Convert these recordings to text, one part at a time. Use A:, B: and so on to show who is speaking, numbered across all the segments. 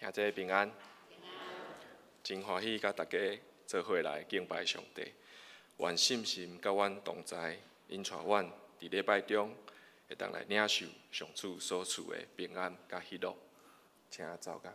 A: 兄弟平安，真欢喜甲大家做伙来敬拜上帝。愿信心甲阮同在，因带阮伫礼拜中会当来领受上主所赐的平安甲喜乐。请走甲。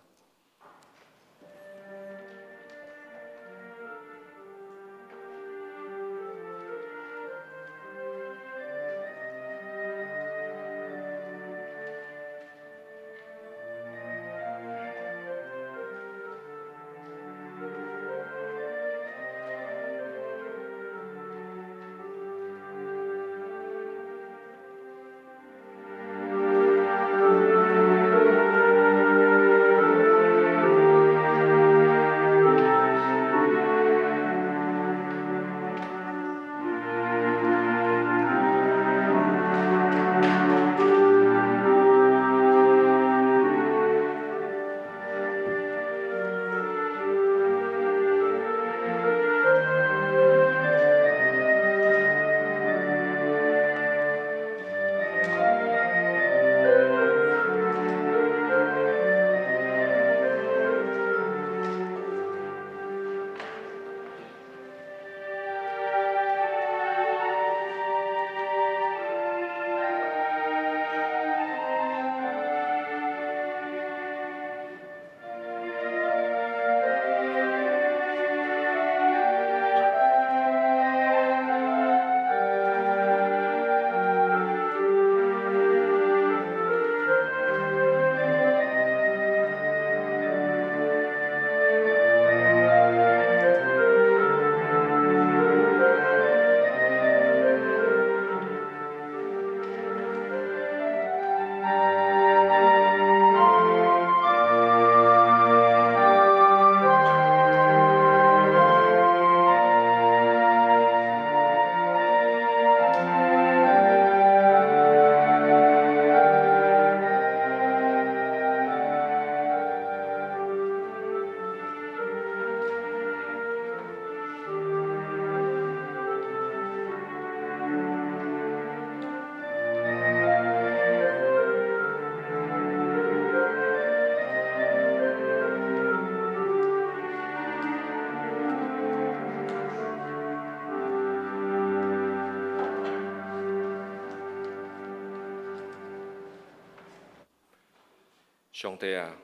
A: 上帝啊，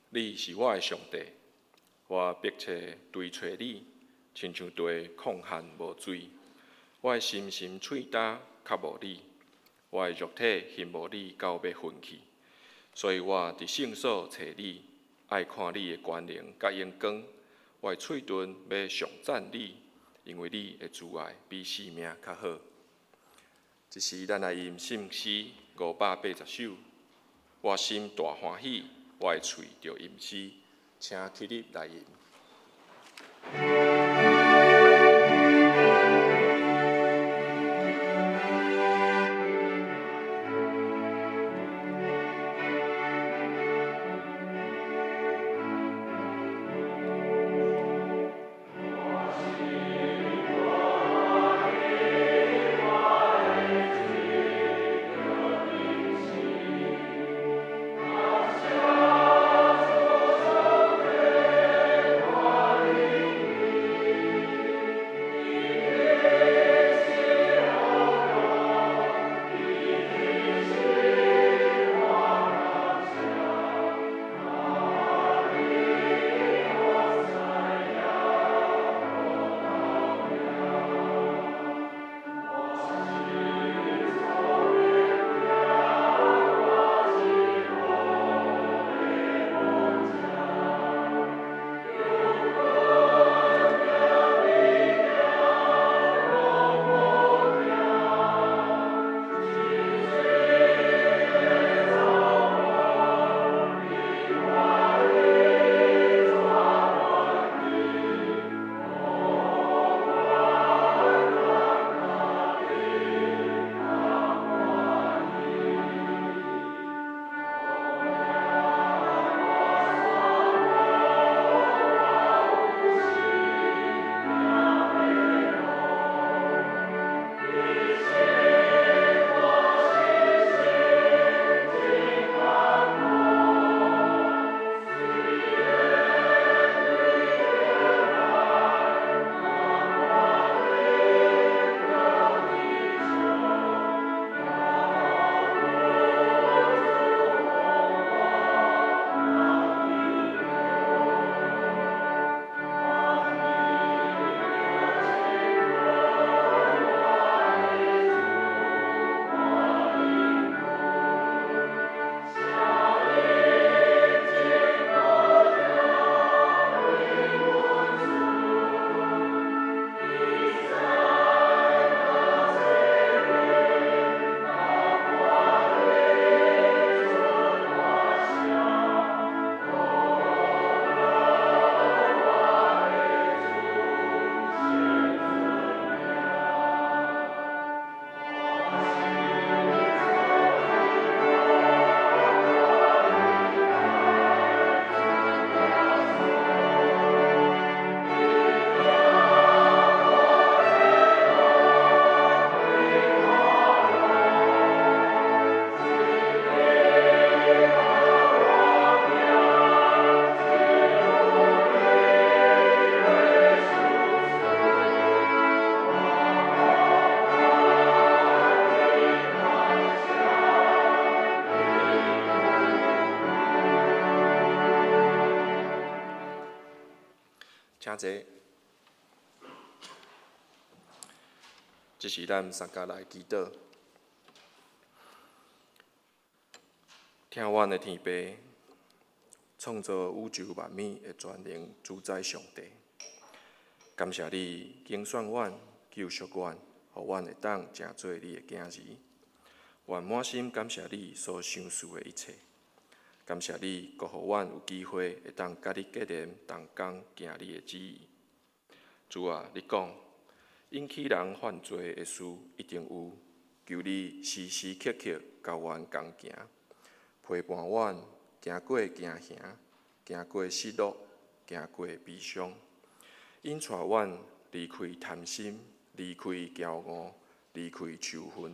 A: 你是我的上帝，我迫切追找你，亲像地空闲无水。我的心喙焦较无你，我的肉体幸无你到要分去。所以我伫圣所找你，爱看你的权能甲荣光。我的嘴唇要上赞你，因为你的慈爱比性命较好。这是咱来吟圣诗580首。我心大欢喜，我的喙着吟诗，请起立来吟。请坐。这是咱三家来祈祷，听阮的天父，创造宇宙万物的全能主宰上帝，感谢你拣选阮、救赎阮，互阮会当成做你的囝儿。愿满心感谢你所赏赐的一切，感谢你，阁互阮有机会会当甲你结连，同工行你的旨意。主啊，你讲，引起人犯罪的事一定有，求你时时刻刻甲阮同行，陪伴阮行过惊吓，行过失落，行过悲伤，引带阮离开贪心，离开骄傲，离开仇恨。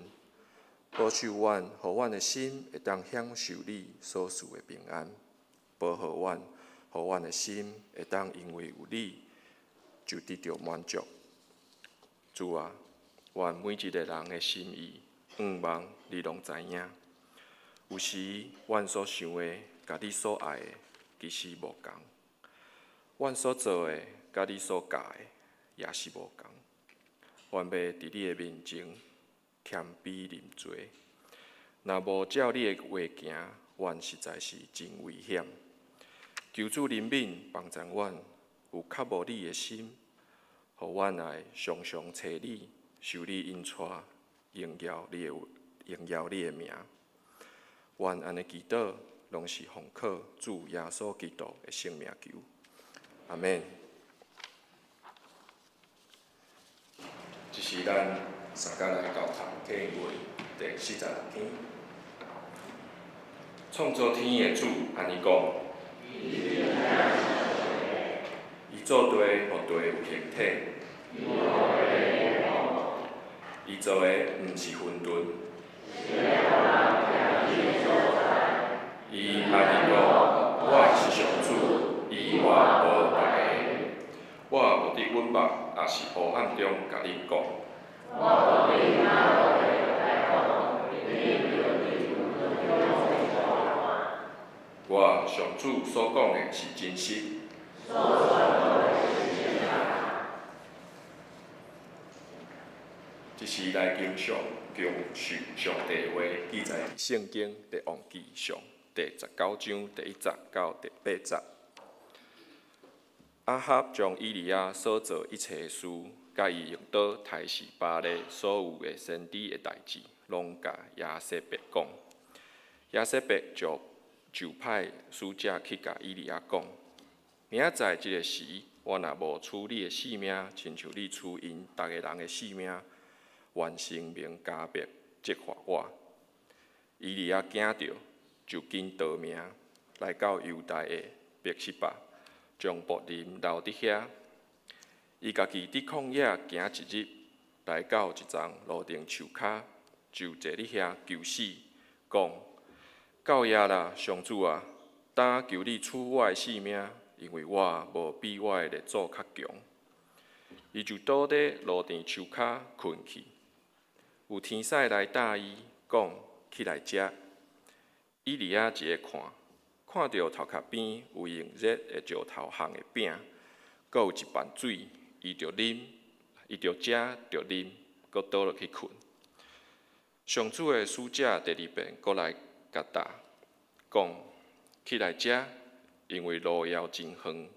A: 保守阮，互阮的心会当享受你所赐的平安；保护阮，互阮的心会当因为有你，就得到满足。主啊，愿每一个人的心意、愿望，你拢知影。有时，阮所想的，甲你所爱的，其实无共；阮所做的，甲你所教的，也是无共。阮要伫你的面前谦卑认罪。若无照你的话行，阮实在是真危险。求主怜悯帮助阮，有较无你的心，互阮来常常找你，受你引带，荣耀你的名。愿安尼祈祷，拢是奉靠主耶稣基督的圣名求。阿免。这是咱三家来教堂启会第46天。创造天的主安尼讲：伊做地，互地有形体。伊做的毋是混沌。伊安尼讲：我是上主，伊外无别个。我无伫阮目，也是黑暗中甲你讲。我上主所讲的是真实。这是来经上供述上帝话，记载伫圣经列王记上第19章第1节到第8节。亚哈将以利亚所做一切的事，甲伊用刀杀死巴勒所有的先知的代志，拢甲亚瑟伯讲。亚瑟伯就派使者去甲以利亚讲：明仔载这个时，我若无处你的性命，亲像你处因逐个人的性命，愿生命加倍责罚我。以利亚惊着，就紧逃命，来到犹大的别西巴，将仆人留伫遐。伊家己伫旷野行一日，来到一丛路顶树骹，就坐伫遐求死，讲：到夜啦，上主啊，但求你处我的性命，因为我无比我的列祖较强。伊就倒伫路顶树骹困去。有天使来答伊，讲：起来食。以利亚一个看到头壳边有用热的石头烘的饼，阁有一bàn水，伊就啉，伊就食就啉，阁倒落去困。上主的使者第二遍阁来甲答，讲：起来食，因为路遥真远。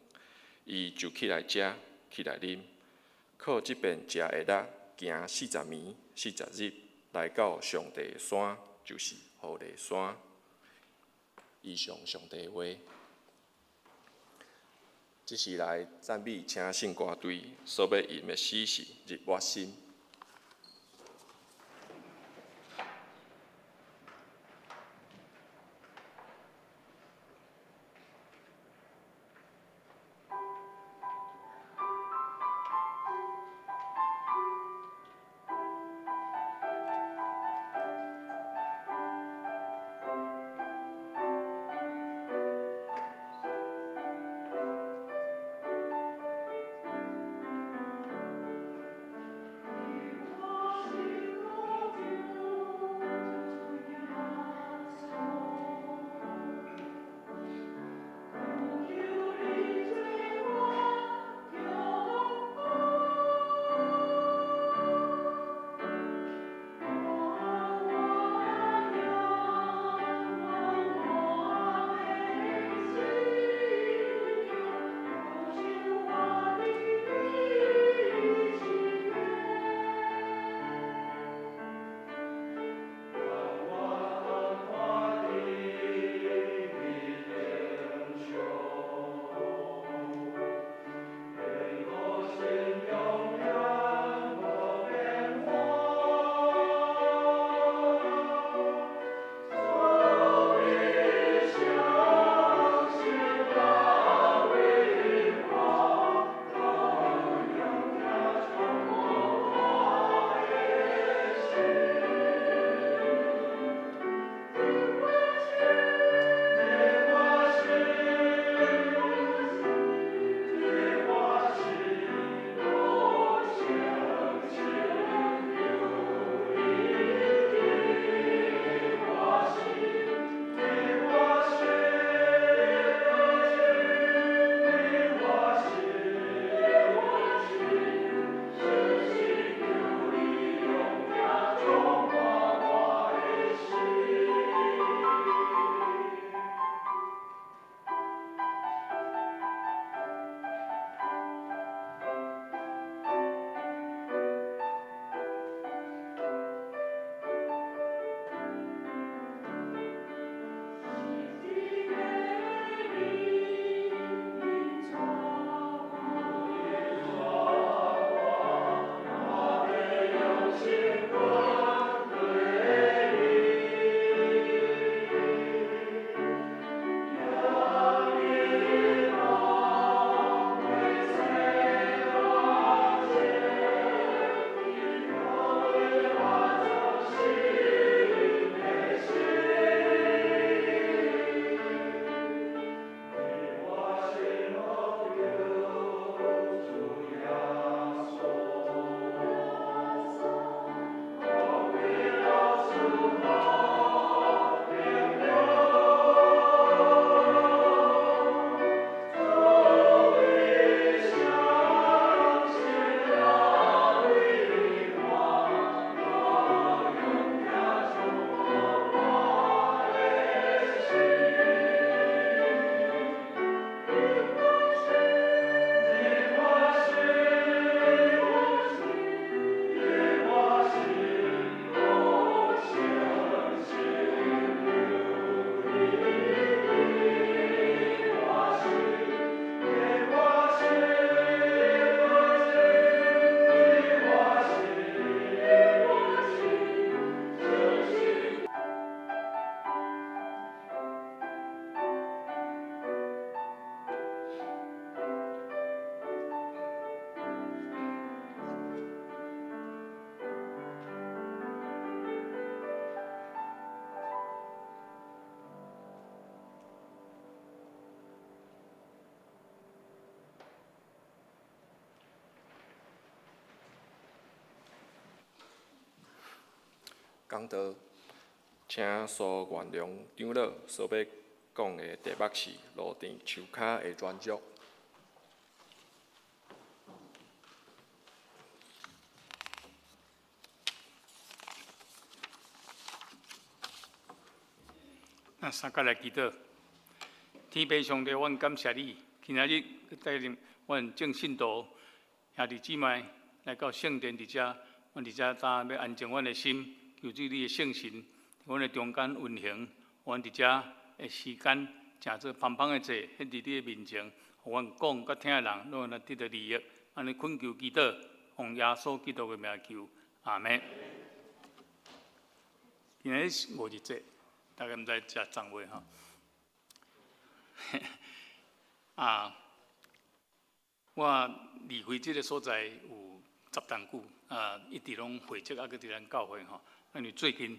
A: 伊就起来食，起来啉，靠即边食的力，行40年40日，来到上帝的山，就是何烈山。以上上帝话，这是来赞美请圣歌队所要吟的诗是入我心。康德，请恕原谅长老所要讲的题目是路边树骹的专属。
B: 那三甲来祈祷，天父上帝，阮感谢你，今仔日带领阮正信徒兄弟姊妹来到圣殿伫遮，阮伫遮呾要安静阮的心，求主你的圣神，阮的中间运行，阮伫遮的时间，诚做芳芳的坐，献伫你的面前，互阮讲甲听的人，拢能得到利益。安尼恳求祈祷，奉耶稣基督的名求，阿门。今日是5日节。大概毋知食粽未吼？我离开即个所在有10担久，一直拢会籍搁伫咱教会吼。因为最近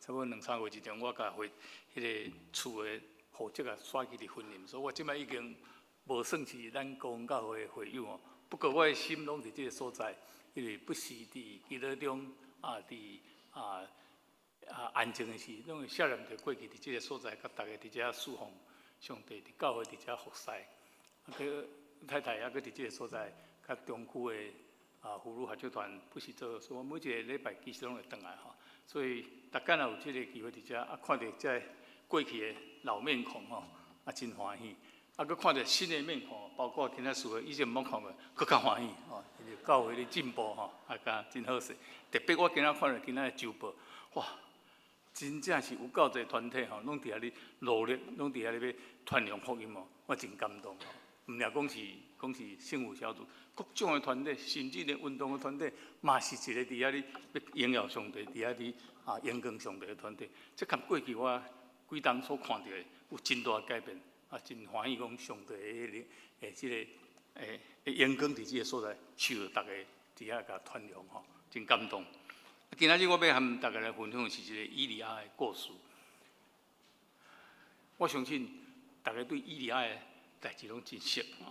B: 差不多2、3月之前，我甲迄个厝的户籍刷去伫婚姻，所以我即摆已经无算是咱高雄教会的会友哦。不过我的心拢伫即个所在，因为不时伫基督中安静的时，拢会少年着过去伫即个所在，甲大家伫遮侍奉上帝，伫教会伫遮服侍。佮太太还佮伫即个所在，甲中区的妇女合作团不是做，所以我每一个礼拜其实拢会转来吼。所以大家若有即个机会伫遮，看到遮过去的老面孔吼，真欢喜。佮看到新的面孔，包括今仔事的以前冇看过，佮较欢喜吼。教会的进步吼，甲真好势。特别我今仔看到今仔的周报，哇！真正是有够侪团体吼，拢伫遐咧努力，拢伫遐咧要传扬福音哦，我真感动哦。毋了讲是圣父小组，各种的团体，甚至连运动的团体，嘛是一个伫遐咧要荣耀上帝，伫遐咧荣光上帝的团体。这甲过去我几当所看到的有真大的改变，真欢喜讲上帝的即个荣光伫即个所在，受到大家伫遐甲传扬吼，真感动。今仔日我要和大家来分享的是一个以利亚的故事。我相信大家对以利亚的代志拢真熟啊。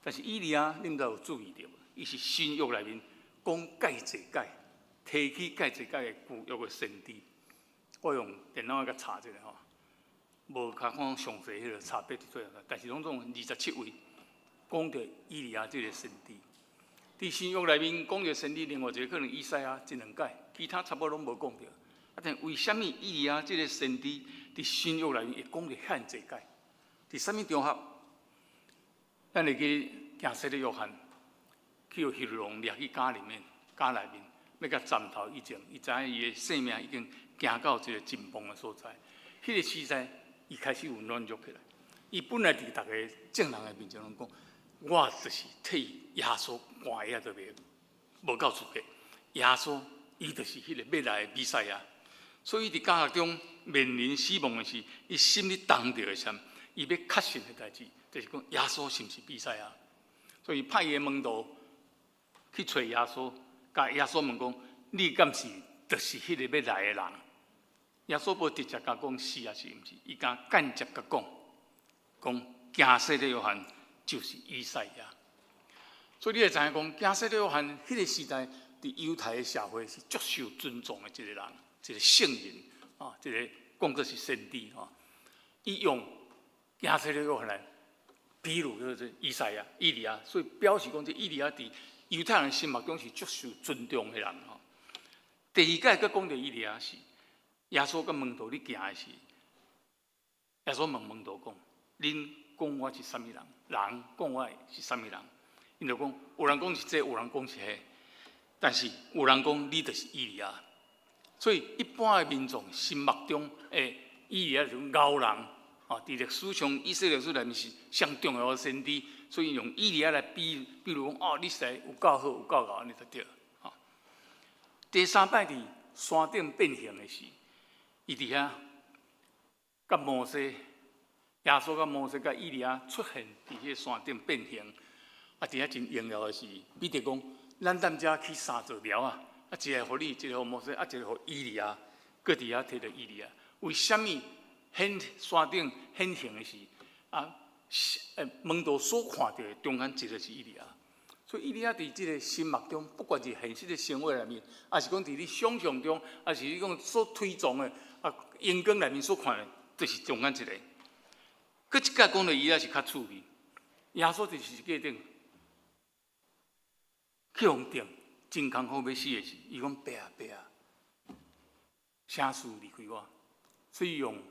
B: 但是以利亚，你毋知有注意到？伊是新约内面讲介济介，提起介济介的旧约的先知。我用电脑甲查一下吼，无较看详细迄个差别伫做啥，但是拢总27位讲到以利亚这个先知。伫新约内面讲着先知，另外一个可能以赛亚一两解，其他差不多拢无讲到。但为什么以利亚这个先知伫新约内面会讲着遐济解？伫什么场合？咱会记行洗的约翰去希律王掠去家里面，要甲斩头以前，伊知影伊的性命已经行到一个真崩的所在。迄个时代，伊开始有软弱起来。伊本来伫大家正人的面前拢讲。我就是替耶稣赶遐都无够资格。耶稣伊就是迄个要来的弥赛亚，所以伫教学中面临死亡的时，伊心里动着的啥？伊要确信的代志，就是讲耶稣是毋是弥赛亚。所以派伊的门徒去找耶稣，甲耶稣问讲：你敢是就是迄个要来的人？耶稣无直接甲讲是还是毋是，伊甲间接甲讲行洗的约翰。就是以赛亚，所以你会知影讲，加西的约翰迄个时代，伫犹太的社会是足受尊重的一个人，一个圣人一个讲作是先知伊用加西的约翰来比如就是以赛亚、以利亚，所以表示讲这以利亚伫犹太人心目中是足受尊重的人第二届佮讲到以利亚是耶稣佮门徒，你行的是耶稣问门徒讲，恁讲我是啥物人？人讲我是啥物人？因就讲，有人讲是这，有人讲是迄，但是有人讲你就是以利亚。所以一般的民众心目中以利亚就是牛人伫历史上以色列历史内面是上重要的先知，所以用以利亚来比如讲你实有够好，有够牛，安尼就对第三摆伫山顶变形的时，伊伫遐甲摩西。耶稣甲摩西甲以利亚出现伫迄个山顶变形，伫遐真荣耀的是，彼得讲，咱遮去3座庙一个互你，一个互摩西，一个互以利亚，搁伫遐摕到以利亚。为什么山顶显形的是门徒所看到的中间一个是以利亚？所以伊利亚伫即个心目中，不管是现实的生活内面，还是讲伫你想象中，还是你讲所推崇的荧光内面所看的，就是中间一个。佮一甲讲到伊也是较趣味，耶稣就是一个顶去互定，真艰苦要死的时，伊讲爸啊爸啊，啥事离开我？所以用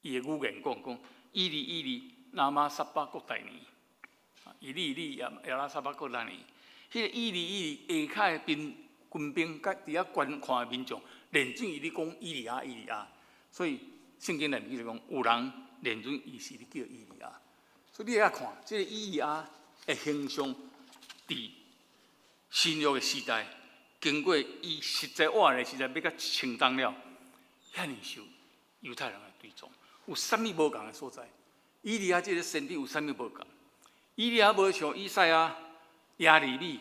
B: 伊的语言讲，伊利那玛撒巴国大尼，伊利亚拉撒巴国大尼，迄个伊利下骹的军兵，甲伫遐观看的民众，连准伊咧讲伊利亚，所以圣经内面就讲有人连准伊是咧叫伊利亚，所以你遐看，即个伊利亚的形象，伫新约的时代，经过伊实在活的时代，要甲清当了，遐尼受犹太人的追踪，有啥物无共的所在？伊利亚即个身体有啥物无共？伊利亚无像以赛亚、亚利米、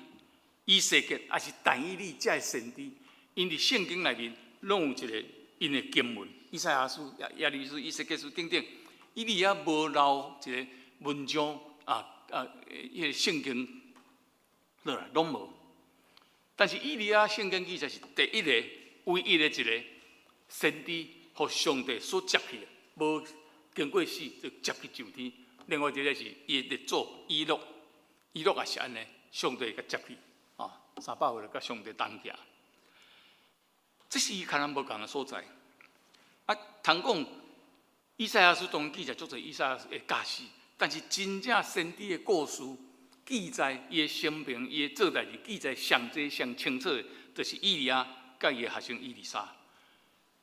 B: 以西结，还是但以理这先知，因伫圣经内面拢有一个因的经文，以赛亚书、亚利米书、以西结书等等，伊利亚无留一个文章迄个圣经落来拢无。但是以利亚圣经记载是第一个、唯一的一个先知，互上帝所接去的，无经过死就接去上天。另外一个是伊的列祖以诺，以诺也是安尼，上帝甲接去300岁甲上帝同行。这是伊可能无共的所在。通讲以赛亚书中记载足侪以赛亚书的假使，但是真正先知的故事记载伊的生平、伊的做代志，记载上济上清楚的，就是以利亚甲伊的学生以利沙。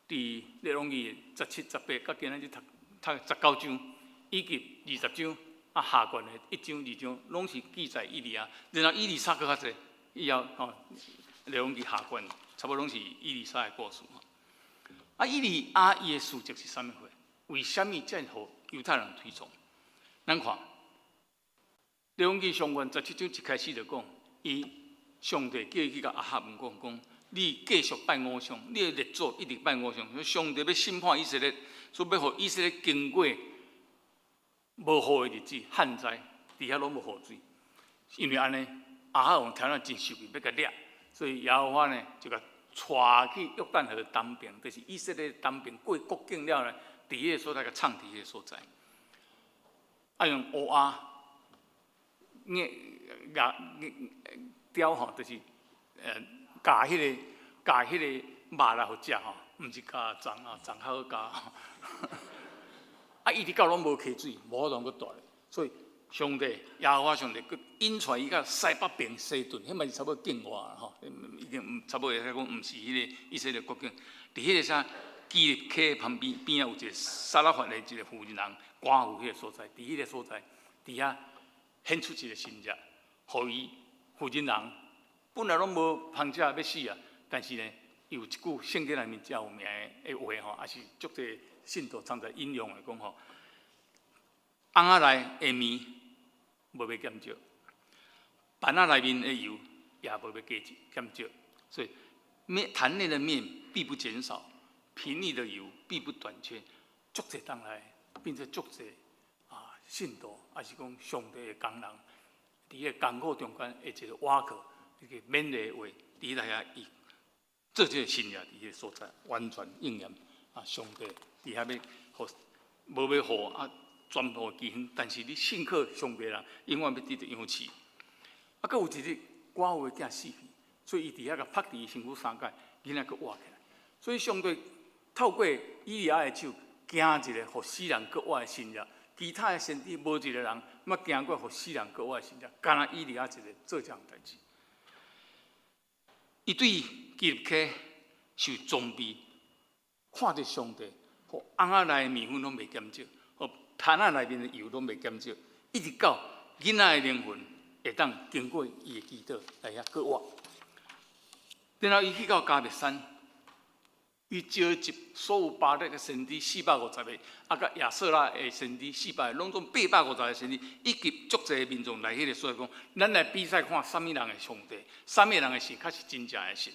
B: 伫列王记17、18，甲今仔日读19章，以及20章下卷的1章、2章，拢是记载以利亚。然后以利沙搁较济，以后列王记下卷差不多拢是以利沙的故事。以利亚伊的事迹是啥物货？为什么这样互犹太人推崇？咱看列王记上卷17章一开始就讲，上帝叫伊去甲亚哈问讲，你继续拜偶像，你的列祖一直拜偶像，所以上帝要审判以色列，所以要互以色列经过无雨的日子，旱灾，底下拢无雨水。因为安尼，亚哈王听了真受气，要甲掠，所以耶和华呢就甲带去约旦河东边，就是以色列东边过国境了呢，伫迄个所在甲唱伫迄个所在，用乌鸦雕吼，就是夹迄个肉来互食吼，毋是夹粽粽较好夹。伊直到拢无溪水，无法通佫大咧，所以上帝耶和华上帝佫引出伊到西北边西顿，迄嘛是差不多境外吼，已经差不多会使讲毋是迄个以色列国境。伫迄个啥基立溪旁边啊有一个撒拉法的一个妇人寡妇迄个所在，伫迄个所在，伫遐显出一个神迹，互伊妇人本来拢无芳食要死啊，但是呢，有一句圣经内面较有名的话吼，也是足侪信徒常在引用的讲吼，翁仔内的面无要减少，盘仔内面的油也无要减少，所以坛内的面必不减少，瓶里的油必不短缺。足侪当来，并且足侪信徒，也是讲上帝的工人，伫个艰苦中间的一个瓦壳，一个勉励的话，伫内遐伊做这个信仰，伫个所在完全应验上帝。伫遐要互无要互全部基因，但是你信靠上帝人，永远要得到养赐。佫有一日寡妇的囝死去，所以伊伫遐甲拍伫伊身躯3界，囡仔佫活起来。所以上帝透过以利亚的手，行一个互死人佫活的神迹。其他的先知无一个人捌行过互死人佫活的神迹，干那以利亚一个做这样代志。伊对基立溪受装备，看到上帝。互翁仔内的面粉拢袂减少，互盘仔内面的油拢袂减少，一直到囡仔的灵魂会当经过伊的祈祷来遐过活。然后伊去到加密山，伊召集所有巴勒的先知450个，甲亚瑟拉的先知400个，拢总850个先知，以及足侪民众来迄个所在讲，咱来比赛看啥物人的上帝，啥物人的神，较是真正的神。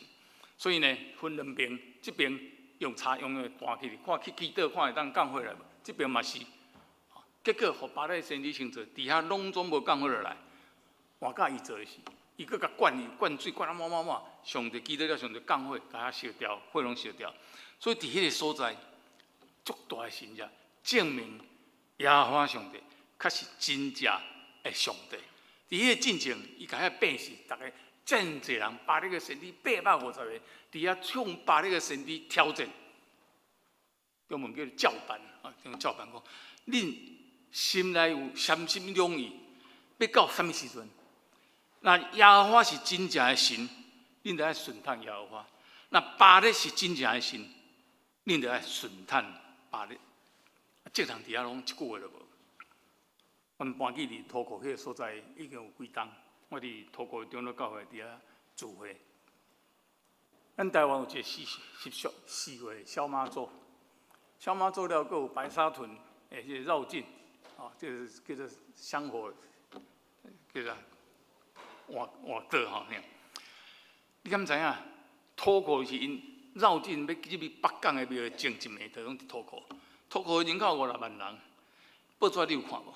B: 所以呢，分两边，这边。用叉用个弹起，看去祈祷，看会当降回来无？这边嘛是，结果互巴勒先知先做，底下拢总无降回落来。换甲伊做的是，伊搁甲灌水灌啊满，上帝记得了，上帝降火，甲遐烧掉，火拢烧掉。所以伫迄个所在，足大的神迹，证明耶和华上帝确实真正的上帝。伫迄个进程，伊甲遐变是，逐个真侪人，巴力个神体850个，伫遐向巴力个神体挑战。中文叫做教班啊，用教班讲，恁心内有三心两意，要到什么时阵？那耶和华是真正的神，恁就爱顺从耶和华；那巴力是真正的神，恁就爱顺从巴力。这人伫遐拢一句话都无。阮搬去伫土库迄个所在已经有几冬，我伫土库长老教会伫遐聚会。咱台湾有一个习俗小妈祖，小妈祖了，佫有白沙屯诶，迄个绕境，啊，这个叫做香火，叫做换道吼。你敢知影？土库是因绕境要入去北港的庙前一暝，就拢伫土库。土库人口50万人，报纸你有看无？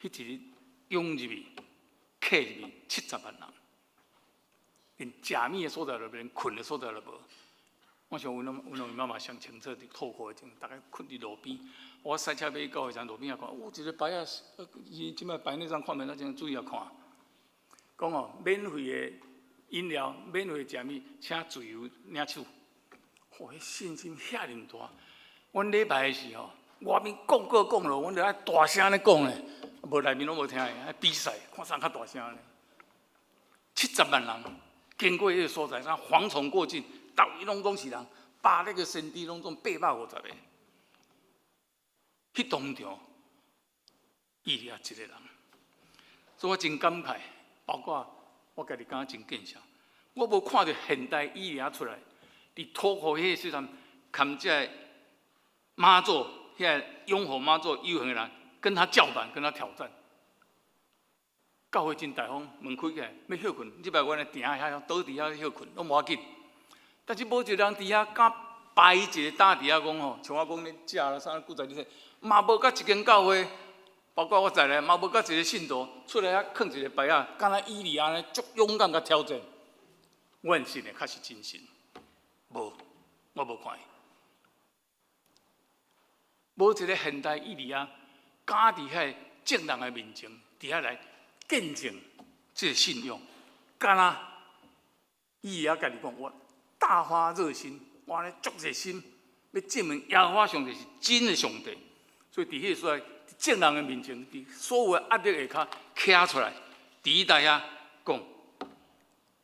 B: 迄一日涌入去，客入去70万人，连食米的所在都无，连困的所在都无。我想阮两妈妈上清楚伫土库的，大概困伫路边。我塞车尾到的时候，路边也看，一个牌啊，伊即摆摆那张看门，咱真注意啊看。讲哦，免费的饮料，免费的食米，请自由领取。迄信心遐尼大。阮礼拜的时候，外面讲过讲落，阮就爱大声咧讲咧，无内面拢无听的，爱比赛，看谁较大声咧。70万人经过迄个所在，啥蝗虫过境，到处拢总是人，把那个身体拢总850个。迄当场，伊掠一个人，所以我真感慨。包括我家己感觉真见笑，我无看到现代医疗出来，伫土库迄个时阵，看这妈祖，遐个拥护妈祖游行的人，跟他叫板，跟他挑战。教会真大方，门开起来，要休困，即摆阮的埕遐倒伫遐休困，拢无要紧。但是无一个人伫遐敢排一个搭伫遐讲吼，像我讲你食啦啥古早你说，嘛无甲一间教会。包括我在内，嘛无甲一个信徒出来遐囥一个牌啊，敢若伊利亚呢，足勇敢甲挑战。阮信的确实真信，无，我无看。无一个现代伊利亚，敢伫遐正人的面前，伫遐来见证这个信仰。敢若伊利亚家己讲，我大发热心，我呢足热心，要证明耶和华上帝是真的上帝。所以伫迄个所在。正人的面前，伫所有的压力下卡出来，伫台遐讲，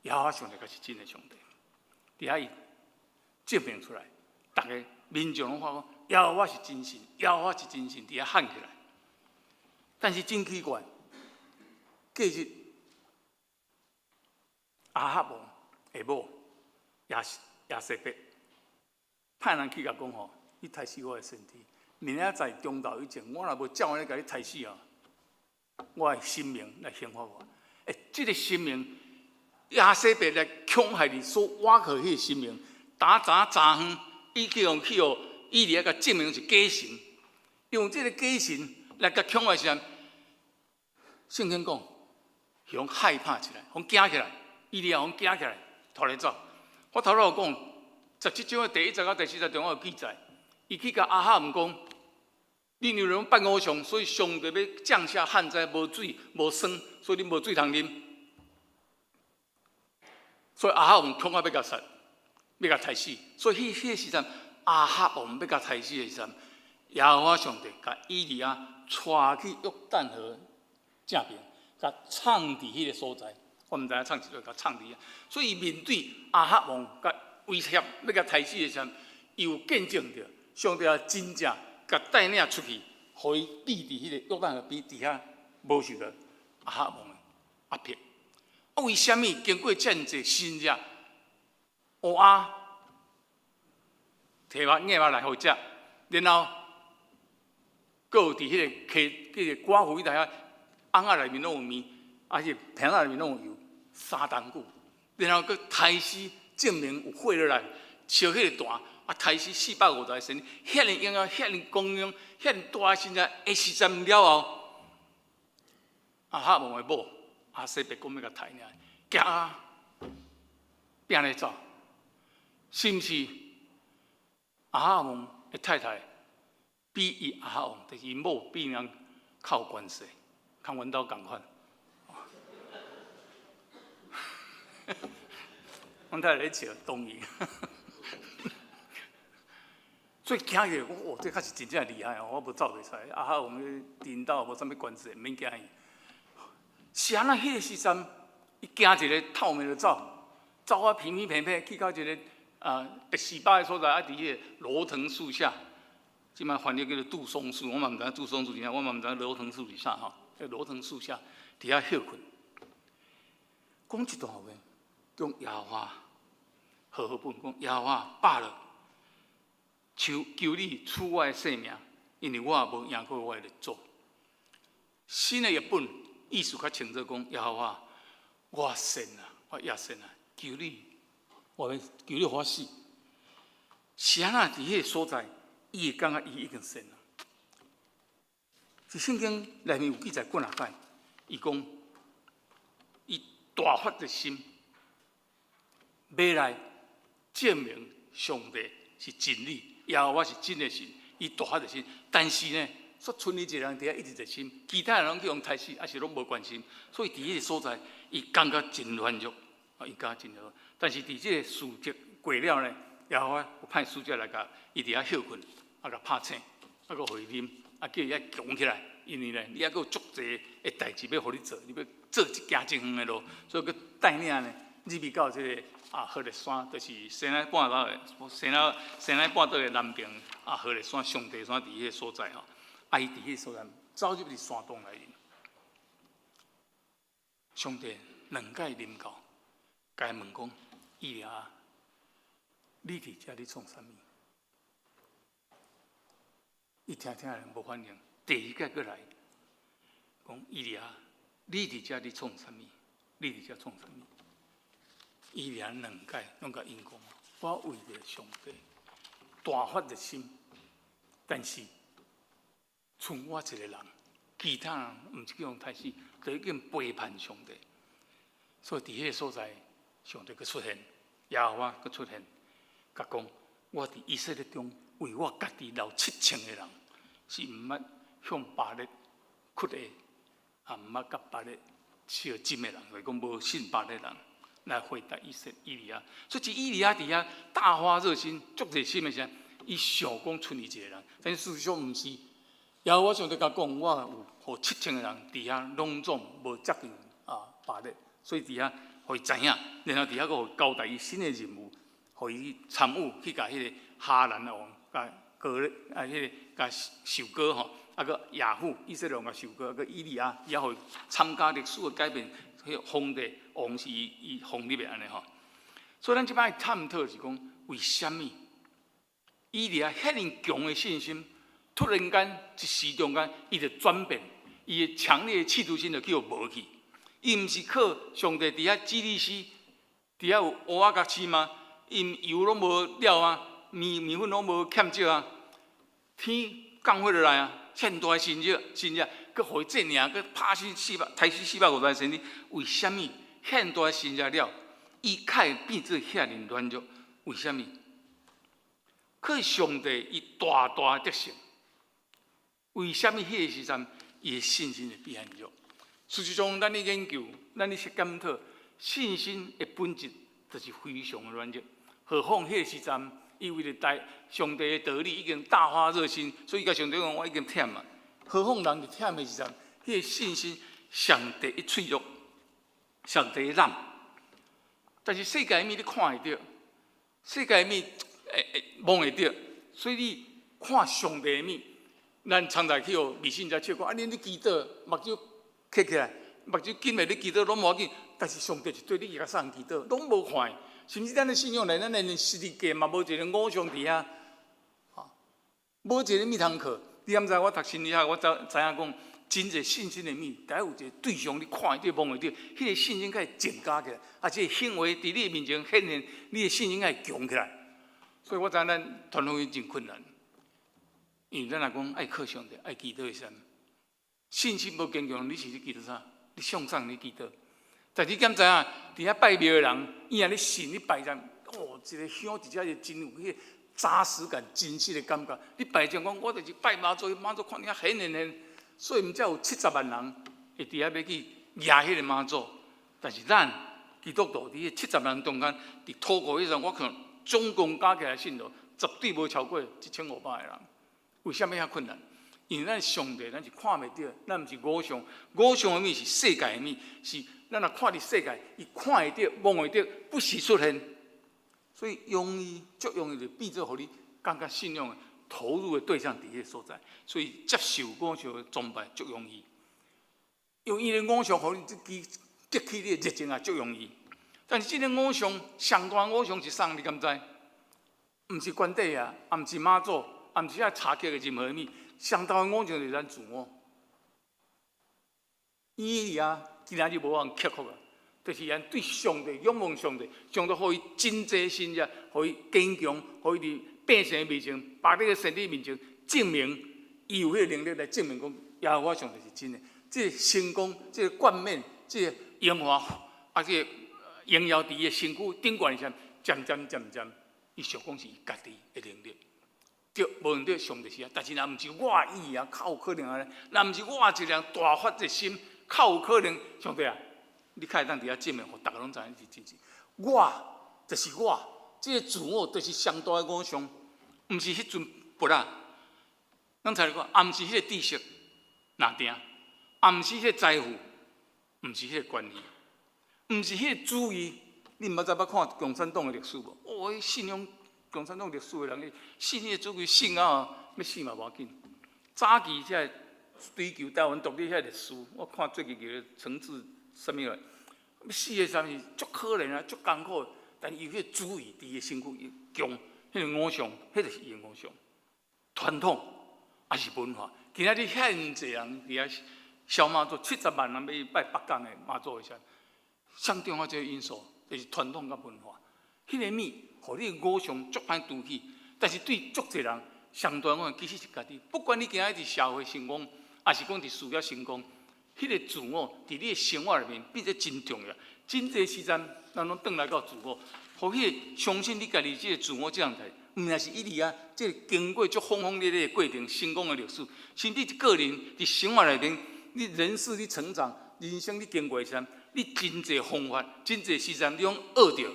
B: 耶和华上帝才是真的上帝。伫遐伊证明出来，大家民众拢发讲，耶和华是真神，耶和华是真神，伫遐喊起来。但是真奇怪，过日亚哈王下某亚瑟伯派人去甲讲吼，你杀死我的身体。明仔在中昼以前，我若无照安尼甲你杀死啊，我的性命来刑罚我。这个性命，亚瑟伯来恐吓你所挖去迄个性命，早远，伊去用伊利亚甲证明是假神，用这个假神来甲恐吓时，圣经讲，互害怕起来，互惊起来，伊利亚互惊起来，逃来走。我头头有讲，17章的第1节到第40节中，我有记载，伊去甲亚哈姆讲。你有人拜偶像，所以上帝要降下旱灾，无水无霜，所以你无水通啉。所以亚哈王恐吓要甲杀，要甲杀死。所以迄个时阵，亚哈王要甲杀死的时阵，耶和华上帝甲以利亚带去约旦河正边，甲藏伫迄个所在。我毋知影藏几多，甲藏伫遐。所以面对亚哈王甲威胁要甲杀死的时阵，伊有见证着上帝真正。甲带领出去，互伊避伫迄个约旦河边底下，无受到亚哈王的压迫。为什么经过这样济新日，乌鸦摕硬肉来互食，然后，佫有伫迄个寡妇迄台啊，翁仔内面拢有面，还是瓶仔内面拢有油，3冬久，然后佫开始证明有火落来烧迄个弹。杀死450个神，遐尼荣耀，遐尼光荣，遐尼大的神在下时阵了后，亚哈王的某亚瑟伯讲要甲杀呢，行拼来走，是毋是？阿哈王的太太比伊阿哈王，就是伊某比人较有关系，跟阮兜共款。阮太太咧笑，同意。所以惊起来，我这确实真正厉害哦！我无走袂出来。阿哈王领导无啥物关系，毋免惊伊。是安那？迄个时阵，伊行一个透明的走，走啊平平平平，去到一个第18个所在，伫迄个罗藤树下。即摆翻译叫做杜松树，我嘛毋知杜松树是啥，我嘛毋知罗藤树是啥吼。罗藤树下伫遐休困。讲一段话，讲耶和华和合本，讲耶和华罢了。求你赐我的性命，因为我也无赢过我的主。新的译本意思较清楚，讲耶和华，我信啊，我也信啊，求你，求你我死。是安那？伫迄个所在，伊会感觉伊已经信了。是圣经内面有记载过哪摆？伊讲，伊大发热心，要来证明上帝是真理。耶和华是真的神，伊大发热心，但是呢，煞剩伊一个人伫遐一直热心，其他人拢去用杀死，还是拢无关心。所以伫迄个所在，伊感觉真软弱，伊感觉真软弱。但是伫这个事迹过了呢，耶和华有派使者来甲伊伫遐休困，甲拍醒，甲互伊啉，叫伊遐强起来。因为呢，你还有足侪的代志要互你做，你要做一行真远的路，所以佮带领呢，入去到这个。荷列山就是西奈半岛的西奈半岛的南边荷列山上帝山伫迄个所在吼，伊伫迄个所在走入去山洞内面，上帝两界临到，甲伊问讲：伊利亚，你伫遮咧创啥物？伊听人无反应，第二届过来讲：伊利亚，你伫遮咧创啥物？你伫遮创啥物？伊连两届拢甲因讲，我为着上帝大发热心，但是剩我一个人，其他人毋是叫人杀死，就已经背叛上帝。所以伫迄个所在，上帝佮出现，耶和华佮出现，甲讲：我伫以色列中为我家己留7000个人，是毋捌向别日屈的，也毋捌甲别日笑真的人，就是讲无信别日人。来回答以利亚，所以以利亚伫遐大发热心、足热心的时候，伊想讲剩伊一个人，但事实上毋是。然后我上帝甲讲，我有互7000个人伫遐拢总无接近别日，所以伫遐互伊知影，然后伫遐佫交代伊新的任务，互伊参与去甲迄个哈兰王、甲哥咧迄个甲受割吼，佫亚父以色列王甲受割，佫以利亚也互伊参加历史的改变。迄皇帝王是伊封立的安尼吼，所以咱即摆探讨是讲，为虾米以利亚遐尼强的信心，突然间一时中间，伊就转变，伊的强烈的企图心就叫无去。伊毋是靠上帝伫遐指律师，伫遐有蚵仔甲翅吗？因油拢无了啊，面粉拢无欠少啊，天降火落来啊，现大神热，佮互伊这尔，佮拍死抬死450个神，为虾米现大神热了，伊开变做遐尼软弱？为虾米？靠上帝伊大大的德性，为虾米迄个时阵伊的信心会变弱？事实上，咱咧研究，咱咧检讨，信心的本质就是非常的软弱。何况迄个时阵，伊为了带上帝的道理已经大发热心，所以甲上帝讲：我已经忝啊。何况人伫忝的时阵，迄个信心上帝一脆弱，上帝揽。但是世界面你看会到，世界面摸会到，所以你看上帝面，咱常常去互迷信者笑讲：恁咧祈祷，目睭刻起来，目睭紧的咧祈祷拢无要紧，但是上帝是对你甲送祈祷，拢无看。甚至咱的信仰内，咱连世界嘛无一个偶像伫遐，无一个密堂课。你敢知？我读心理学，我知影讲，真侪信心的物，第一有一个对象，你看会到、摸会到，迄个信心才会增加起来，而且行为伫你面前显现，你的信心才会强起来。所以我知影咱传福音真困难，因为咱来讲爱靠上帝，爱祈祷的时，信心无坚强，你是咧祈祷啥？你向上咧祈祷，但你敢知影？伫遐拜庙的人，伊若咧信你拜神，哦，一个香直接就真有迄个扎实感、真实的感觉。你拜神讲，我就是拜妈祖，妈祖看你遐显现，所以毋才有70万人会伫遐要去举迄个妈祖。但是咱基督徒伫迄70万人中间，伫祷告迄阵，我看总共加起来信徒绝对无超过1500个人。为什么遐困难？因为咱上帝，咱是看袂到，咱毋是偶像，偶像的物是世界的物，是咱若看伫世界，伊看会到、摸会到，不时出现。所以容易，足容易就变做互你感觉信仰的投入的对象伫迄所在，所以接受偶像的崇拜足容易。用伊的偶像，互你激起你的热情也足容易。但是即个偶像，上大偶像是啥？你敢知？毋是关帝啊，也毋是妈祖，也毋是遐查克的任何物。上大的偶像就是咱自我。伊啊，今仔日无人克服啊，就是咱对上帝仰望上帝，上帝互伊真济信仰，互伊坚强，互伊伫百姓的面前、百姓的身体面前证明，伊有迄个能力来证明讲，耶和华上帝是真的。这个成功，这个冠冕，这个荣华，啊，这个荣耀伫伊的身躯顶悬上，渐渐，伊想讲是伊家己的能力。对，无问题，上帝是啊，但是若毋是我意啊，较有可能啊。若毋是我一辆大发热心，较有可能。上帝啊，你较会当伫遐证明，互逐个拢知影是真实。我就是我，这个自我就是上大的偶像，毋是迄阵佛啊。咱才来讲，也毋是迄个知识拿定，也毋是迄个财富，毋是迄个权利，毋是迄个主义。你毋捌知看共产党的历史无？哦，信仰共产党历史的人，信迄个主义信啊，要死嘛无要紧。早期才追求台湾独立遐历史，我看最近个层次什么来，要死的啥物足可怜啊，足艰苦。但是伊迄个主义伫伊身躯强，迄个偶像，迄就是伊的偶像。传统也是文化。今仔日遐济人伫遐烧妈祖，70万人要拜北港的妈祖的啥，上重要一个因素就是传统甲文化。迄个物，互你的偶像足歹拄起，但是对足济人上大我其实是家己。不管你今仔日社会成功，还是讲伫事业成功，迄个自我伫你的生活里面变得真重要。真济时阵，咱拢转来到自我，互迄个相信你家己即个自我这样态。毋也是一直啊，即个经过足轰轰烈烈的过程、成功的历史，甚至个人伫生活内面，你人事你成长、人生你经过时，你真济方法、真济时阵，你拢学着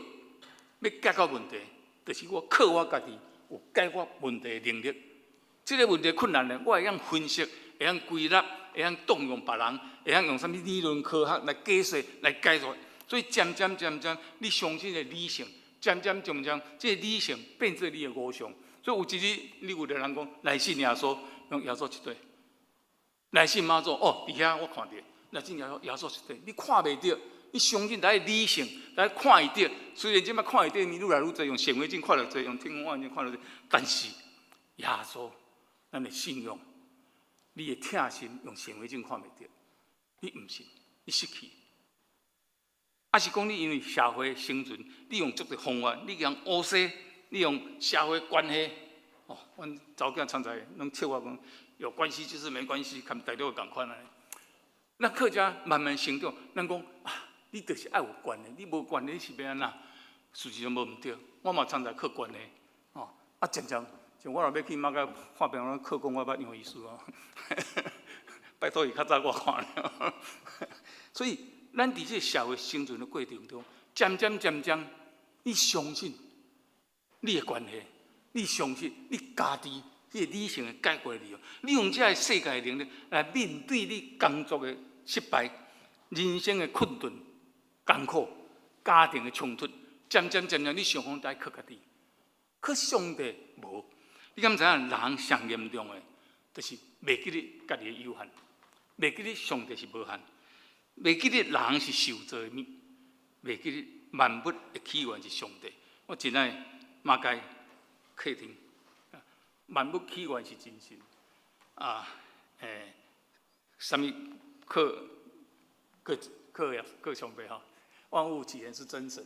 B: 要解决问题，就是我靠我家己有解决问题的能力。即个问题困难呢，我会晓分析，会晓归纳，会晓动用别人，会晓用啥物理论科学来解释、来解决。所以渐渐，你相信的理性。渐渐，这个理性变做你的偶像。所以有一日，你有个人讲来信耶稣，用耶稣一对；来信妈祖，哦，伫遐我看到，来信耶稣一对。你看袂到，你相信咱的理性，咱看会到。虽然即摆看会到，你愈来愈侪用显微镜看得侪，用天文望远镜看得侪，但是耶稣，咱的信仰，你的疼心用显微镜看袂到，你毋信，你失去。还是讲你因为社会生存，你用足个方法，你用乌西，你用社会关系，哦，阮查某囝常常拢笑我讲，有关系就是没关系，看大陆共款啊。咱客家慢慢成长，咱讲啊，你就是爱有关系，你无关系你是要安怎？事实上无毋对，我嘛常常靠关系，哦，啊渐渐，像我若要去马甲看病，我靠讲我捌杨医师哦，拜托伊较早我看了，所以。咱伫这社会生存的过程中，渐渐，你相信你的关系，你相信你家己迄个理性的解决力量，你用这个世界的能力来面对你工作的失败、人生的困顿、艰苦、家庭的冲突，渐渐，你想讲在靠家己，靠上帝无。你敢知影人上严重的，就是袂记得家己的有限，袂记得上帝是无限。袂记得人是受造的物，袂记得万物的起源是上帝。我真爱马街客厅，万物起源是真神啊！什么各上辈哈，万物起源是真神。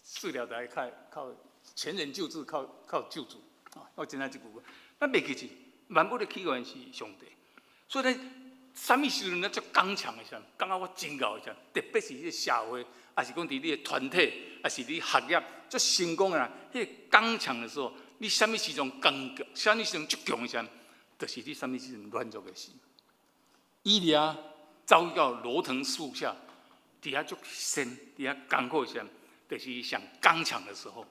B: 饲料台靠前人救治，靠救主啊！我真爱这句话，咱袂记住万物的起源是上帝，所以呢。什么时阵咧足刚强的时阵，感觉我真够的时阵，特别是迄个社会，还是讲伫你的团体，还是你学业足成功的人，迄个刚强的时候，你什么时阵刚强，什么时阵足强的时阵，就是你什么时阵软弱的时。以利亚走到罗藤树下，底下足深，底下艰苦的时阵，就是上刚强的时候，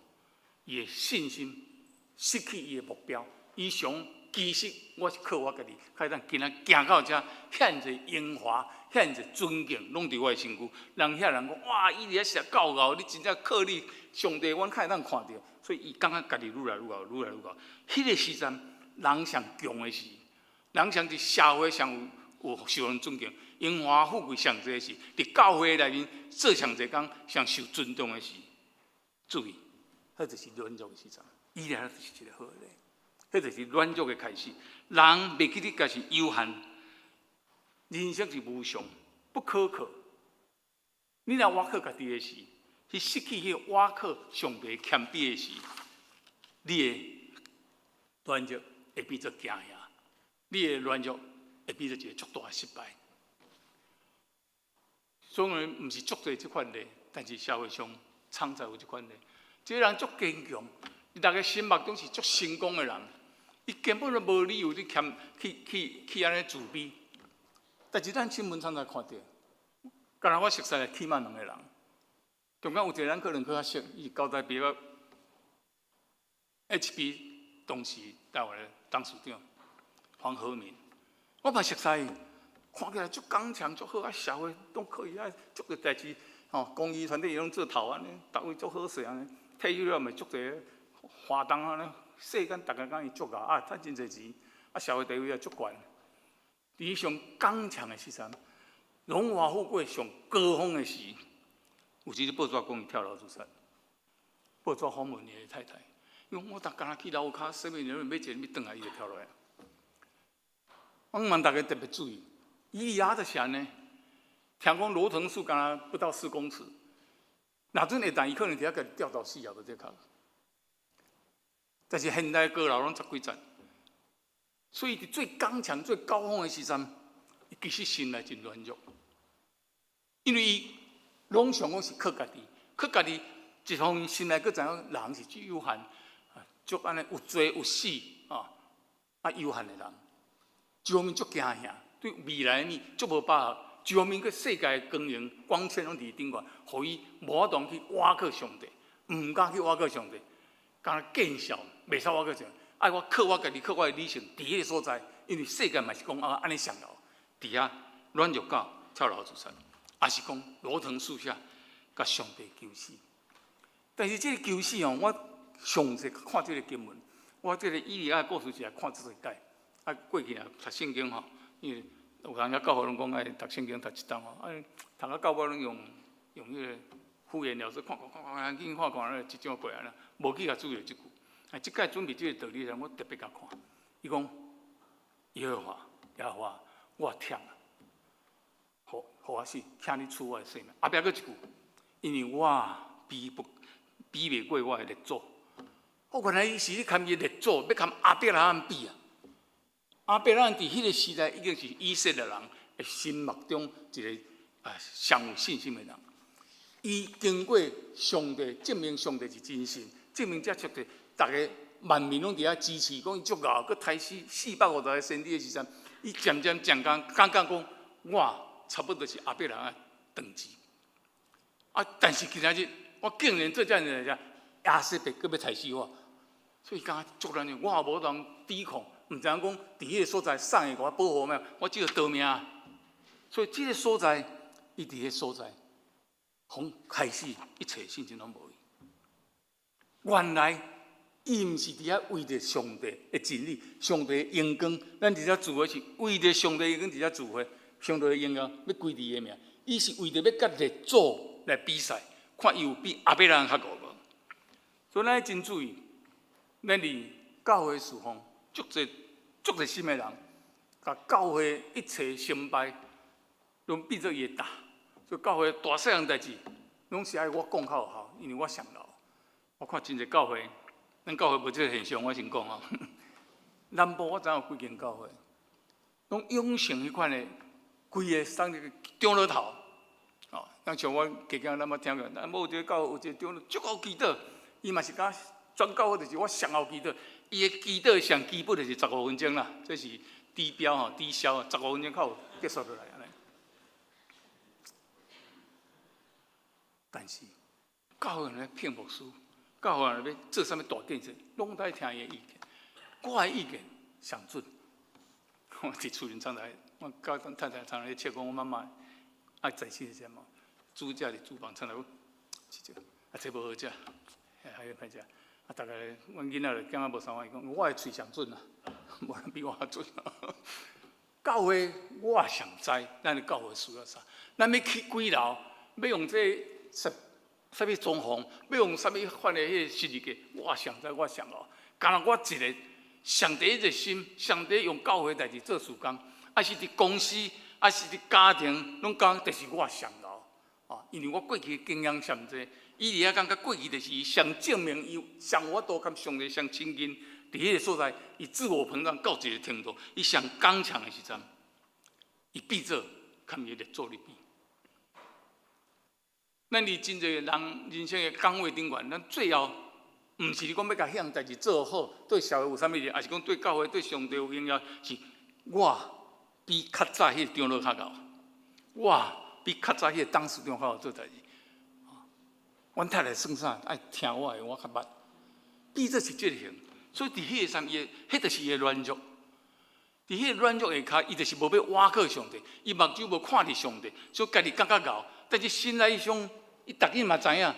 B: 伊的信心失去伊的目标，伊想。其实我是靠我家己，可咱今仔行到遮，遐侪荣华，遐侪尊敬，拢伫我的身躯。人遐人讲，哇，伊伫遐写高傲，你真正靠你上帝，阮较会当看到。所以伊感觉家己愈来愈高，愈来愈高。迄个时阵，人上强的时，人上伫社会上有受人尊敬，荣华富贵上侪时，伫教会内面做上侪工，上受尊重的时，注意，迄就是软弱的时阵。伊俩就是一个好例。迄就是软弱的开始。人袂记得家是有限，人生是无常，不可靠。你若挖靠家己的时，去失去迄个挖靠上帝谦卑的时，你的软弱会变作惊吓，你的软弱会变作一个足大的失败。虽然毋是足多即款例，但是社会上常在有即款例。这个人足坚强，你大家心目中是足成功的人。伊根本就无理由去安尼自卑，但是咱新闻常常看到，敢若我熟悉的起码2个人，中间有一个人可能较熟，伊交代比较 HB 当时台湾的董事长黄和民，我嘛熟悉伊，看起来足刚强足好，啊社会拢可以啊，足个代志，公益团体伊拢做头安尼，逐位足好势安尼，退休了咪足侪活动安尼。世间大家讲伊足够啊，赚真侪钱，啊社会地位也足悬。伫上刚强的时阵，荣华富贵上高峰的时，有时报纸讲伊跳楼自杀，报纸访问伊的太太，因为我逐工去楼骹洗面奶买一个要转来，伊就跳落来。我问大家特别注意，以利亚就是安尼，听讲罗藤树敢若不到4公尺，哪阵会当伊可能伫遐个掉到死也无得靠。但是现代高楼拢10几层，所以伫最刚强、最高峰的时阵，伊其实心内真软弱，因为伊拢想讲是靠家己，靠家己一方面心内佫知影人是最有限，足安尼有做有死有限的人，一方面足惊吓，对未来的足无把握，一方面佫世界的光荣光鲜拢伫顶悬，互伊无法度去挖靠上帝，毋敢去挖靠上帝。敢若见笑，袂使我个讲，爱我靠我家己，靠我的理性，伫迄个所在，因为世界嘛是讲安尼上楼，伫遐软弱到跳楼自杀，也是讲罗藤树下，甲上帝求死。但是这个求死我详细看这个经文，我这个以利亚的故事是来看这个解。过去读圣经因为有人家教会拢讲爱读圣经读一档读到到尾拢用迄个敷衍了事，看，紧看，一张过来啦。无去甲注意即句，即届准备即个道理时，我特别甲看。伊讲耶和华，我忝啊，互我死，请你赐我的性命。后壁佫一句，因为我比袂过我的列祖。原来伊是咧堪伊列祖，要堪亚伯拉罕比啊。亚伯拉罕伫迄个时代已经是以色列人的心目中一个上有信心的人。伊经过上帝证明上帝是真神。证明这出的，大家万民拢伫遐支持，讲伊足够，佮抬死450个先知的时阵，伊渐渐感觉讲，我差不多是亚伯拉罕等级。但是今仔日我竟然做这样子来亚瑟别佮要抬死我，所以感觉足难的，我也无通抵抗，毋知影讲伫迄个所在，送的我保护咩？我只有逃命。所以这个所在，伊伫迄个所在，从开始一切信心拢无。原来，伊毋是伫遐为着上帝的真理、上帝的荣光，咱伫遐自卫是为着上帝的荣光伫遐自卫，上帝的荣耀要归伊的名。伊是为着要甲列祖来比赛，看伊有比亚伯拉罕较高无。所以咱真注意，咱伫教会侍奉，足侪心的人，甲教会一切成败，拢变做伊的大。所以教会大细项代志，拢是爱我讲较有效，因为我上老。我看真侪教会，咱教会无即个现象，我先讲南部我知有几间教会，拢养成迄款的规个送入中乐头，哦，像我家家咱捌听过，咱某一个教会有一个中乐足够祈祷，伊嘛是甲全教会就是我上后祈祷，伊的祈祷上基本就是15分钟啦，这是低标吼低消，15分钟较有结束落来安尼。但是教会人聘牧师，教会人要做啥物大建设，拢在听伊的意见。我的意见上准。我伫厝里常常，我甲太太常常咧切讲，我妈妈爱在世时阵嘛，煮食伫厨房常常讲，这无好食，还要歹食。大概阮囡仔就囝仔无啥话，伊讲我的喙上准啊，无人比我准啊。教会我上知，咱的教会需要啥？咱要起几楼，要用这啥物装潢，要用啥物款的迄个设计，我上知，我上哦。干若我一个。上帝热心，上帝用教会代志做事工，还是伫公司，还是伫家庭，拢讲就是我上老啊！因为我过去的经验上济，伊伫遐讲，甲过去就是上证明伊上有法度甲上帝上亲近，伫迄个所在，伊自我膨胀到一个程度，伊上刚强的时阵，伊必做，堪伊咧做哩比。咱伫真侪人人生的岗位顶悬，咱最后。毋是你讲要甲迄项代志做好，对社会有啥物事，还是讲对教会、对上帝有影响？是我比较早迄个长老较高，我比较早迄个董事长较好做代志。阮太太算啥？爱听我的，我较捌。比这是这个型，所以伫迄个上伊，迄就是伊的软弱。伫迄个软弱下骹，伊就是无要倚靠上帝，伊目睭无看伫上帝，所以家己感觉敖。但是心内想，伊逐个嘛知影。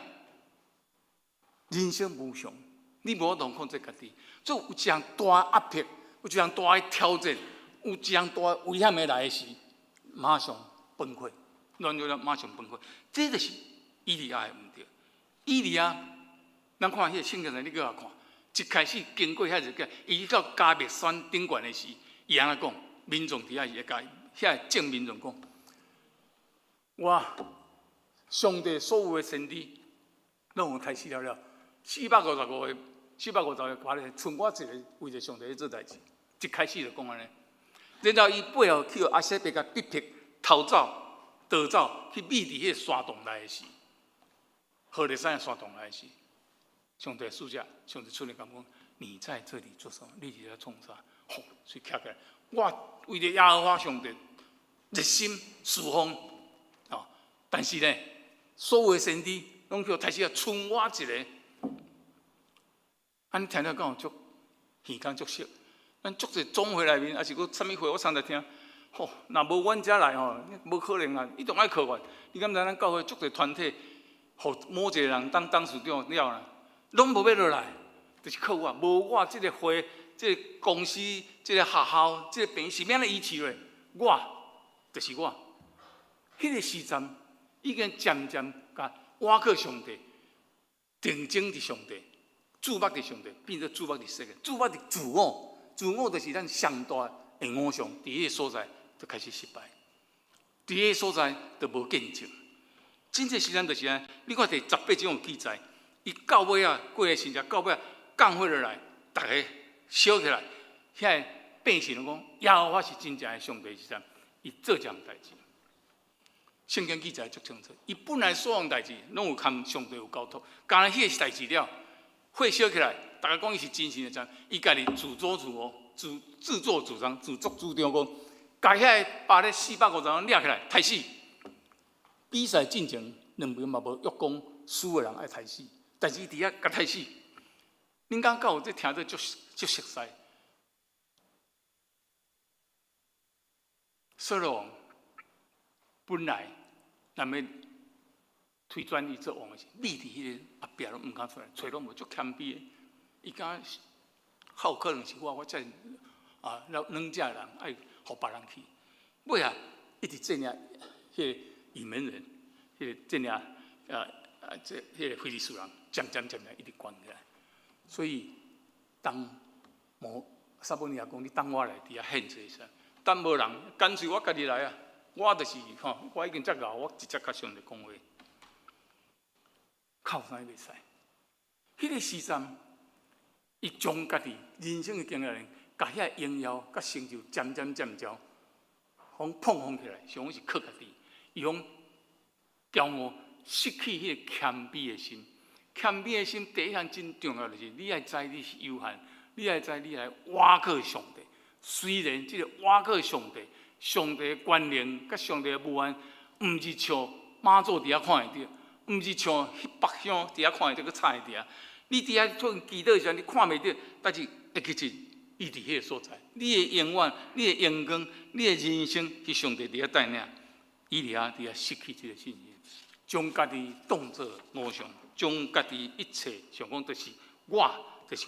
B: 人生无常，你无法度控制家己，所以有一项大压迫，有一项大的挑战，有一项大危险的来的时，马上崩溃，软弱了马上崩溃。这就是以利亚的问题。以利亚，咱看迄个圣经上，你搁下看，一开始经过遐日子，伊到加密山顶悬的时，伊安怎讲？民众伫遐伊甲遐正民众讲，我上帝所有的先知，拢有杀死了。455个，450个寡咧，剩我一个为着上帝做代志。一开始就讲安尼，然后伊背后去阿西伯甲逼迫、逃走、逃走，去秘伫迄个山洞内时，何烈山的山洞内时，上帝使者，上帝出来讲讲，你在这里做什么？你伫咧创啥？吼，所以徛起来，我为着耶和华上帝热心侍奉啊！但是呢，所有的先知拢叫开始要剩我一个。安尼听了敢有足耳光足熟，咱足侪总会内面，还是佫啥物会，我常在听。吼，若无阮遮来吼，无可能啊！一定爱靠阮。你敢知咱教会足侪团体，互某一个人当董事长了啦，拢无要落来，就是靠我。无我即个会、即个公司、即个学校、即个病是免咧依持咧，我就是我。迄个时阵已经渐渐甲倚靠上帝，定睛伫上帝。注目伫上帝，变做注目伫世界，注目伫自我，自我就是咱上大的偶像。伫迄个所在就开始失败，伫迄个所在就无见证。真正时阵就是安，你看第18章有记载，伊到尾啊，过个时阵到尾啊，降火落来，大家烧起来，遐百姓讲，耶和华是真正的上帝时阵，伊做这样代志。圣经记载足清楚，伊本来所有代志拢有跟上帝有交托，干了迄个代志了。火烧起来，大家讲伊是真神的阵，伊家己自作自我、自作主张、自作主张讲，甲遐把咧450人掠起来，杀死。比赛进前2边嘛无约讲输的人爱杀死，但是伊伫遐甲杀死。恁敢有这听着足熟悉？扫罗王本来咱要推转伊做王的时，立伫迄个后壁拢毋敢出来，找拢无足谦卑的。伊敢好可能是我遮软只人爱互别人去。尾啊，一直镇压迄个以门人，迄个镇压迄个非利士人，渐渐一直关起来。所以当撒母耳讲，你等我来伫遐献祭噻，等无人，干脆我家己来啊！我就是我已经遮老，我直接甲上帝讲话。靠啥袂使？迄个时阵，伊将家己人生的经验，甲遐荣耀、甲成就，渐渐互碰碰起来，上好是靠家己，伊互骄傲，失去迄个谦卑的心。谦卑的心，第一项真重要就是，你爱知你是有限，你爱知你来倚靠上帝。虽然这个倚靠上帝，上帝的权能甲上帝的无限，毋是像妈祖伫遐看会到，毋是像迄北乡伫遐看会到，佮差会到。你伫遐做祈祷时，你看袂到，但是其实伊伫迄个所在。你的永远、你的阳光、你的人生是上帝伫遐带领。伊伫遐失去这个信心，将家己当作偶像。将家己一切想讲，就是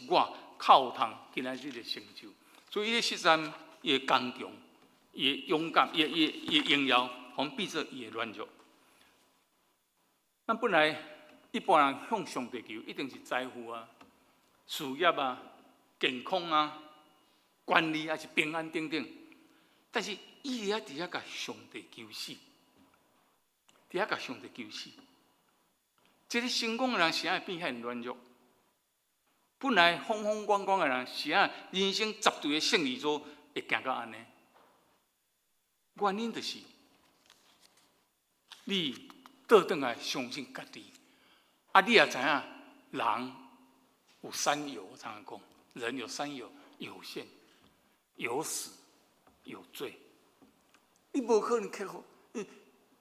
B: 我靠通今仔日的成就。所以，伊实战伊的刚强，伊的勇敢，伊的荣耀，互变做伊的软弱。咱本来一般人向上帝求，一定是财富啊、事业啊、健康啊、管理还是平安等等。但是伊伫遐甲上帝求死，伫遐甲上帝求死。这个成功的人是爱变遐软弱，本来风风光光的人是爱人生绝对的胜利组会行到安尼。原因就是你倒转来相信家己，你也知影人有三有，我常常讲，人有三有：有限、有死、有罪。你无可能克服，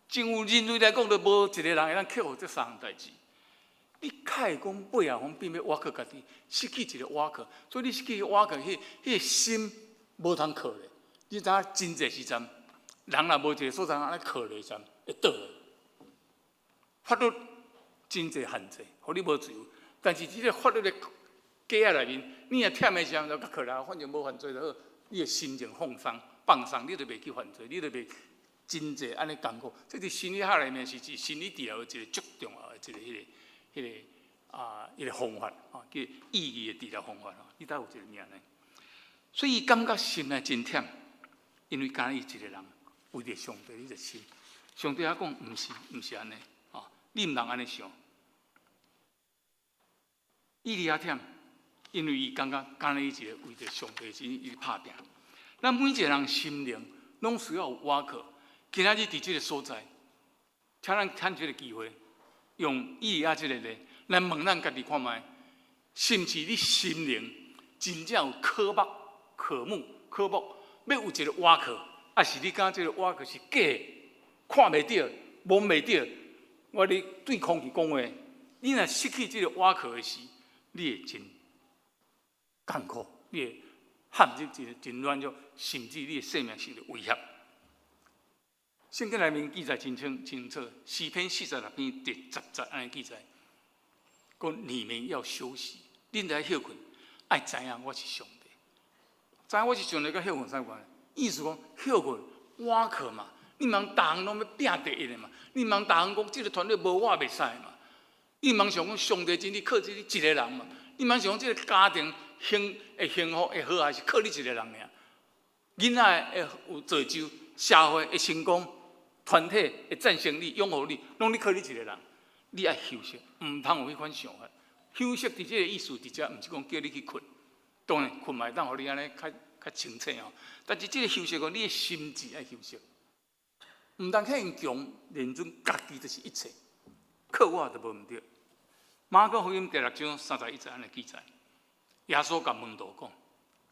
B: 真有人类来讲，就无一个人会当克服这三项代志。你开讲背后方变要倚靠家己，失去一个倚靠，所以你失去倚靠，迄个心无通靠咧。你知影真济时阵，人若无一个所在安尼靠咧时阵，会倒咧。法律真济限制，互你无自由。但是这个法律的架内面，你若忝的时候就靠啦，反正无犯罪就好。你的心情放松，你就袂去犯罪，你就袂真济安尼艰苦。这伫心理学内面是心理治疗的一个足重要的一个一个方法叫意义的治疗方法你才有这个名呢。所以感觉心内真忝，因为敢伊一个人为着上帝，你就心。上帝讲毋是安尼你毋通安尼想。伊伫遐忝，因为伊感觉敢伊一个为着上帝心，伊拍拼。咱每一个人心灵拢需要有倚靠。今仔日伫这个所在，请咱趁这个机会。用以下这个咧，咱问咱家己看卖，是毋是你心灵真正有渴慕，要有一个倚靠，还是你感觉这个倚靠是假，看袂到，摸袂到？我咧对空气讲话，你若失去这个倚靠的时，你会真艰苦，你会陷入真软弱，甚至你的生命受到威胁。圣经内面记载真清楚，诗篇46篇第10节安尼记载，讲你们要休息，恁来休困，爱知影我是上帝，知影我是上帝，甲休困啥关？意思讲休困倚靠嘛，你茫逐项拢要拼第一的嘛，你茫逐项讲这个团队无我袂使嘛，你茫想讲上帝真理靠这你一个人嘛，你茫想讲这个家庭幸福会好，还是靠你一个人尔？囡仔会有造就，社会会成功。团体会战胜你、拥护你，拢你靠你一个人。你爱休息，毋通有迄款想法。休息伫这个意思，伫遮毋是讲叫你去困，当然困嘛会当互你安尼较清醒哦。但是这个休息讲，你的心智爱休息，毋通去强认准家己就是一切，靠我就无毋对。马可福音第6章31节安尼记载，耶稣甲门徒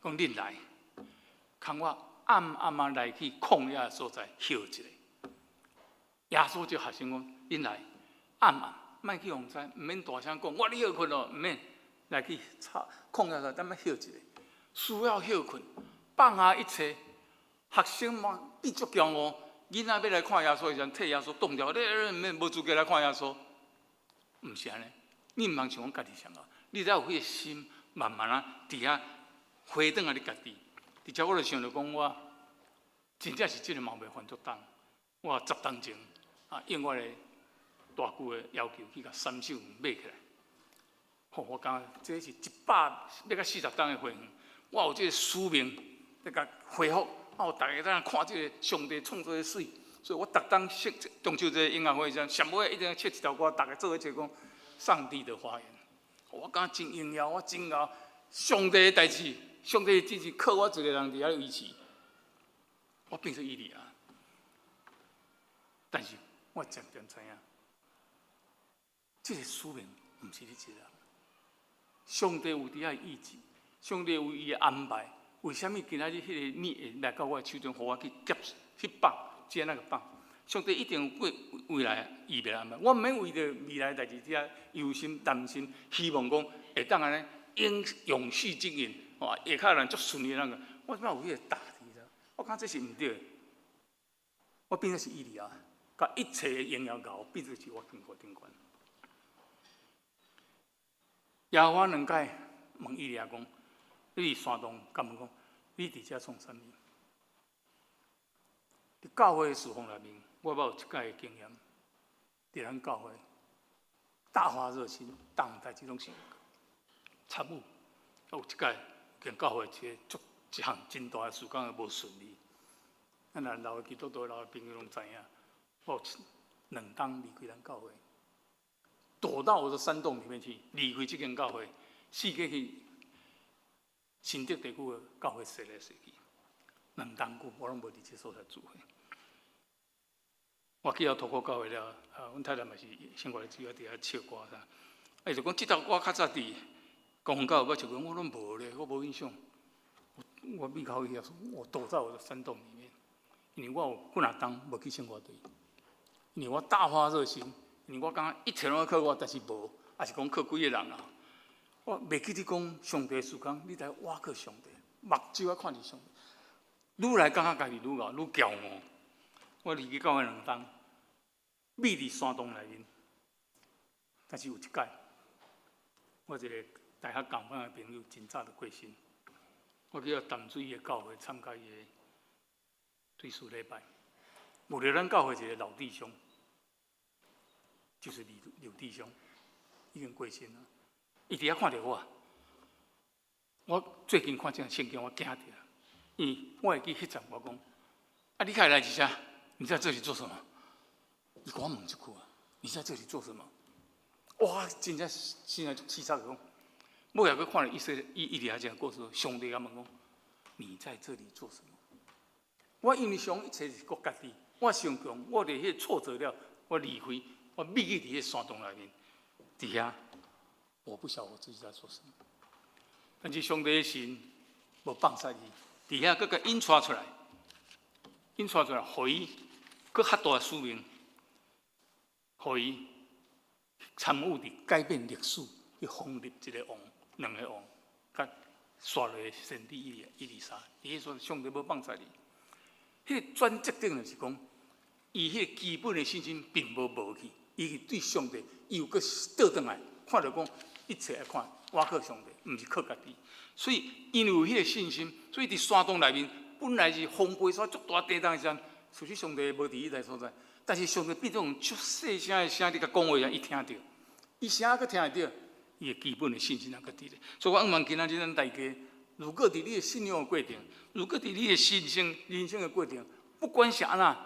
B: 讲恁来，看我暗来去旷野的所在休一下。耶稣就学生讲：恁来暗，莫去互知，毋免大声讲，我咧休困咯，毋免来去旷野咱要休一下，需要休困，放下一切。学生嘛变足骄傲，囡仔要来看耶稣时阵，替耶稣冻掉，你毋免无资格来看耶稣，毋是安尼。你毋通想讲家己上好，你才有迄个心，慢慢伫遐回转啊你家己。伫遮我就想着讲，我真正是即个毛病犯足重，我10当前。应我的大舅的要求去甲3手买起来，我讲这是100要到40当的会员，我有这个使命要甲回复，有大家在看这个上帝创造的水，所以我逐当中秋节音乐会上，上尾一定要唱一条歌，大家做伙唱讲上帝的花园。我感觉真荣耀，我真骄上帝的代志，上帝只是靠我一个人伫遐维持，我变成伊利啊。但是我渐渐知影，这个使命不是你一个人，上帝有伫遐意志，上帝有伊的安排。为什么今仔日迄个米会来到我的手中，互我去去放，接那个放？上帝一定有未来预备安排。我毋免为着未来代志遐忧心担心，希望讲会当安尼永续经营，下骹人足顺利那个。我怎有迄个大志啦？我看这是毋对的。我变作是伊利亚，甲一切的荣耀高，变作是我经过顶悬。耶和华两届问伊利亚讲：“你伫山洞，甲问讲，你伫遮创啥物？”伫教会的事奉内面，我捌有一届的经验。伫咱教会大发热心，逐项代志拢是参与。有一届跟教会一项真大的事讲无顺利。咱若老的基督徒、老的朋友拢知影，我有2当离开咱教会，躲到我的山洞里面去，离开这间教会，四界去新竹地区的教会踅来踅去，2当久，我拢无伫这所在聚会。我去到托靠教会了，阮太太嘛是生活的主要伫遐唱歌啥，就讲这条歌较早伫公园教会捌唱过，我拢无咧，我无印象。我秘考一下，我躲在我的山洞里面。因为我有几若当无去生活队，因为我大发热心，因为我感觉一切拢要靠我，但是无，也是讲靠几个人啊。我袂记得讲上帝的事工，你来挖靠上帝，目睭啊看着上帝，愈来感觉家己愈傲愈骄傲。我离去教会2当，秘伫山洞内面，但是有一届，我一个大学同班的朋友真早就过身，我去到淡水的教会参加伊的追思礼拜，有了咱教会一个老弟兄，就是刘弟兄，已经过身了。伊伫遐看到我，我最近看这个圣经，我惊着，因为我会记迄阵我讲，啊，你开来一下，你在这里做什么？伊跟我问一句啊，你在这里做什么？哇，真正心里就气炸讲，我也去看了一里遐这样过程，上帝甲问讲，你在这里做什么？我因为想一切是国家己，我想强，我伫迄挫折了，我离开，我秘去伫迄山洞内面，伫遐，我不晓得我自己在做什么。但是上帝的神无放杀伊，伫遐佫甲引带出来，互伊佫较大的使命，互伊参与伫改变历史，去创立一个王、2个王，甲刷落先知伊丽莎，伫迄说上帝无放杀伊。迄个转折点就是讲，伊迄个基本的信心并无去，伊对上帝伊有个倒转来，看到讲一切来看，我靠上帝，毋是靠家己。所以因为有迄个信心，所以伫山洞内面本来是风背山足大地动的时阵，除非上帝无伫迄个所在，但是上帝变做用足细声的声伫甲讲话，伊听到，伊声佫听会到，伊的基本的信心也佫伫咧。所以我望今仔日咱大家。如果伫你的信仰的过程，如果伫你的人生的过程，不管是安那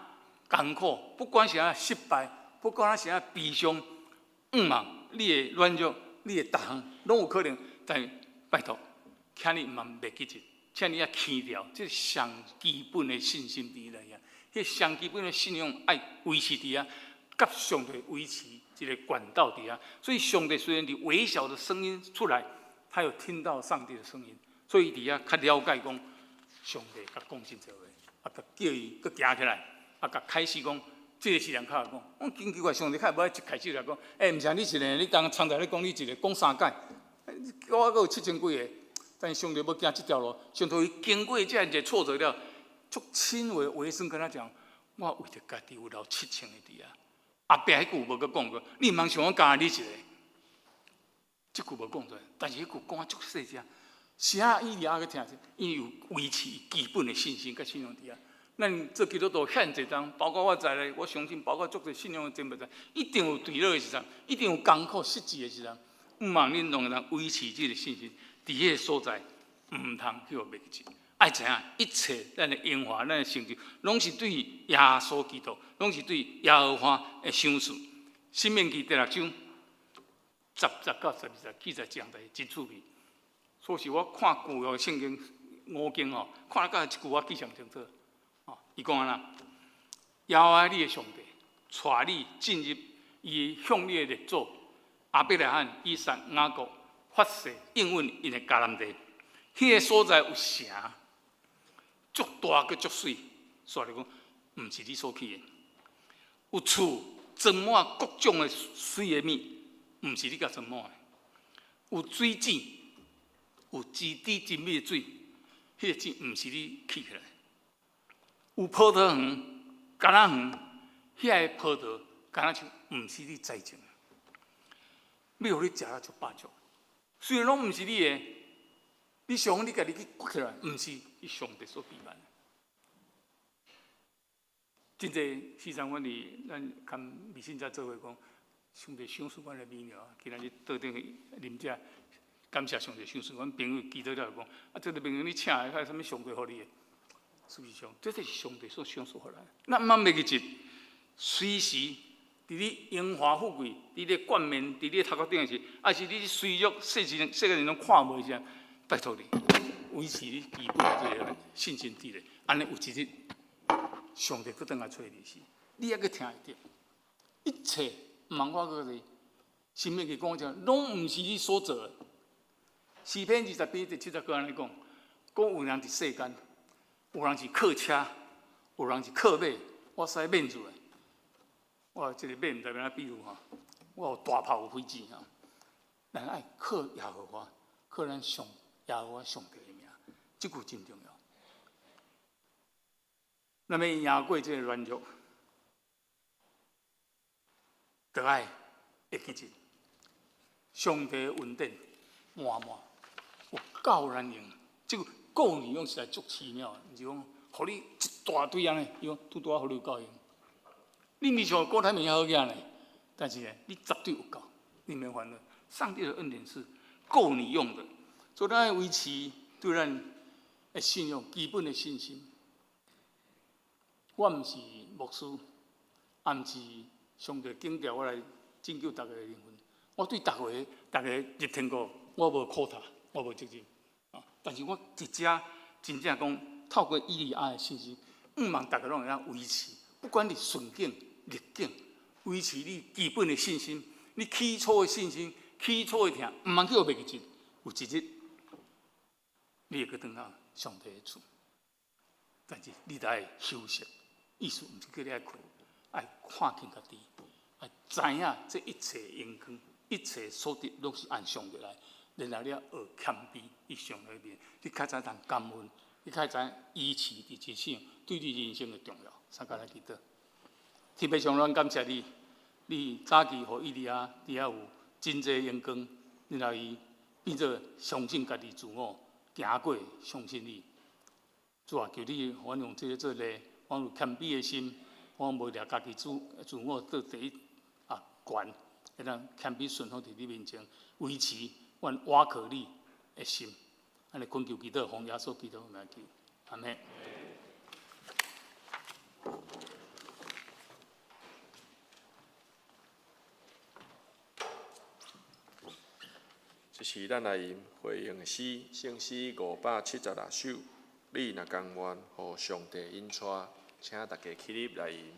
B: 艰苦，不管是安那失败，不管是安那悲伤，嘛，你的软弱，你的逐项拢有可能。但拜托，请你毋通袂记住，请你要去掉，这上基本的信心伫咧呀。迄上基本的信仰爱维持伫啊，甲上帝维持一个管道伫啊。所以上帝虽然伫微小的声音出来，他有听到上帝的声音。所以伫遐较了解讲，上帝甲讲真侪话，啊，甲叫伊佫行起来，啊，甲开始讲，这个是人较讲，我真奇怪，上帝较无爱一开始来讲，毋像你一个，你刚常在咧讲你一个讲3届，我佫有7000几个，但是上帝要行这条路，上帝经过这样一个挫折了，足亲为生跟他讲，我为着家己有留7000个伫啊，后壁迄句无佫讲过，你毋通想我加你一个，这句无讲出来，但是迄句讲足细声。是啊，伊利亚去听者，因为有维持基本的信心甲信仰伫啊。咱做基督徒遐济当，包括我在内，我相信包括足侪信仰的前辈在，一定有坠落的时阵，一定有艰苦失志的时阵。毋望恁拢能维持这个信心，伫迄个所在，毋通去互袂记。爱知影一切咱的荣华、咱的成就，拢是对耶稣基督，拢是对耶和华的赏赐。申命记第6章10到12节记载这样代真趣味。所以我看旧约圣经5经吼，看到一句我记上清楚，伊讲安那，耶和华你的上帝，带你进入伊向你的列祖亚伯拉罕、以撒、雅各发誓应允因的迦南地。迄个所在有城，足大佮足水，所以讲，毋是你所去的。有厝装满各种的水的米，毋是你甲装满的。有水井，有质地精美的水，迄个井毋是你起起来。有葡萄园、橄榄园，遐个葡萄、橄榄树毋是你栽种的，要互你食了足饱足。虽然拢毋是你的，你想你家己去掘起来，毋是你上帝所期望的。真济时常，阮伫咱跟微信在做伙讲，上帝赏赐阮的美妙啊！今仔日倒顶去啉者，感谢上帝赏赐。阮朋友记得了讲，啊，这个朋友你请的，还什么上帝互你的？事实上，这就是上帝所赏赐互咱。咱毋通袂记一，随时伫你荣华富贵，伫你冠冕，伫你头壳顶的时，还是你随约世间人拢看袂时，拜托你维持你基本的这个信心地位，安尼有一日。上帝搁倒来找你时，你还阁听会到，一切毋通我搁是，神明去讲者，拢毋是你所做的。诗篇20篇第70句安尼讲，讲有人伫世间，有人是靠车，有人是靠马，我使免住的。我即个马毋代表比如吼，我有大炮有飞机吼，咱爱靠耶和华，靠咱上耶和华上帝的名，即句真重要。那么赢过这个软弱，就爱会记一，上帝恩典满满，有够咱用。这个够你用起来足奇妙，毋是讲，互你一大堆安尼，伊讲拄拄好互你有够用。你咪像郭台铭好样呢，但是呢，你绝对有够，你免烦恼。上帝的恩典是够你用的，所以咱要维持对咱的信用基本的信心。我毋是牧师，也毋是上帝警调我来拯救大家的灵魂。我对大家入天国，我无考察，我无责任。但是我直接真正讲，透过以利亚的信息，毋望大家拢会当维持，不管你顺境逆境，维持你基本的信心，你起初的信心，起初的听，毋通去学袂记住。有一日，你会去转到上帝的厝，但是你得爱休息。意思毋是叫你爱困，爱看清家己，爱知影这一切荣光、一切所得拢是按上帝来。然后你要学谦卑，以上那边，你较早通感恩，你较早依持伫一生对你人生的重要。三甲来祈祷，特别上咱感谢你，你早期互以利亚底下有真济荣光，然后伊变做相信家己自我，行过相信你。主啊，求你，阮用这个做例。我有谦卑的心，我无掠家己自我做第一权，会当谦卑顺服伫你面前，维持阮倚靠你的心。安尼恳求祈祷，奉耶稣基督的名求，阿门。
A: 这是咱来回应诗，圣诗576首。你若甘愿，互上帝引带，请大家起立来吟。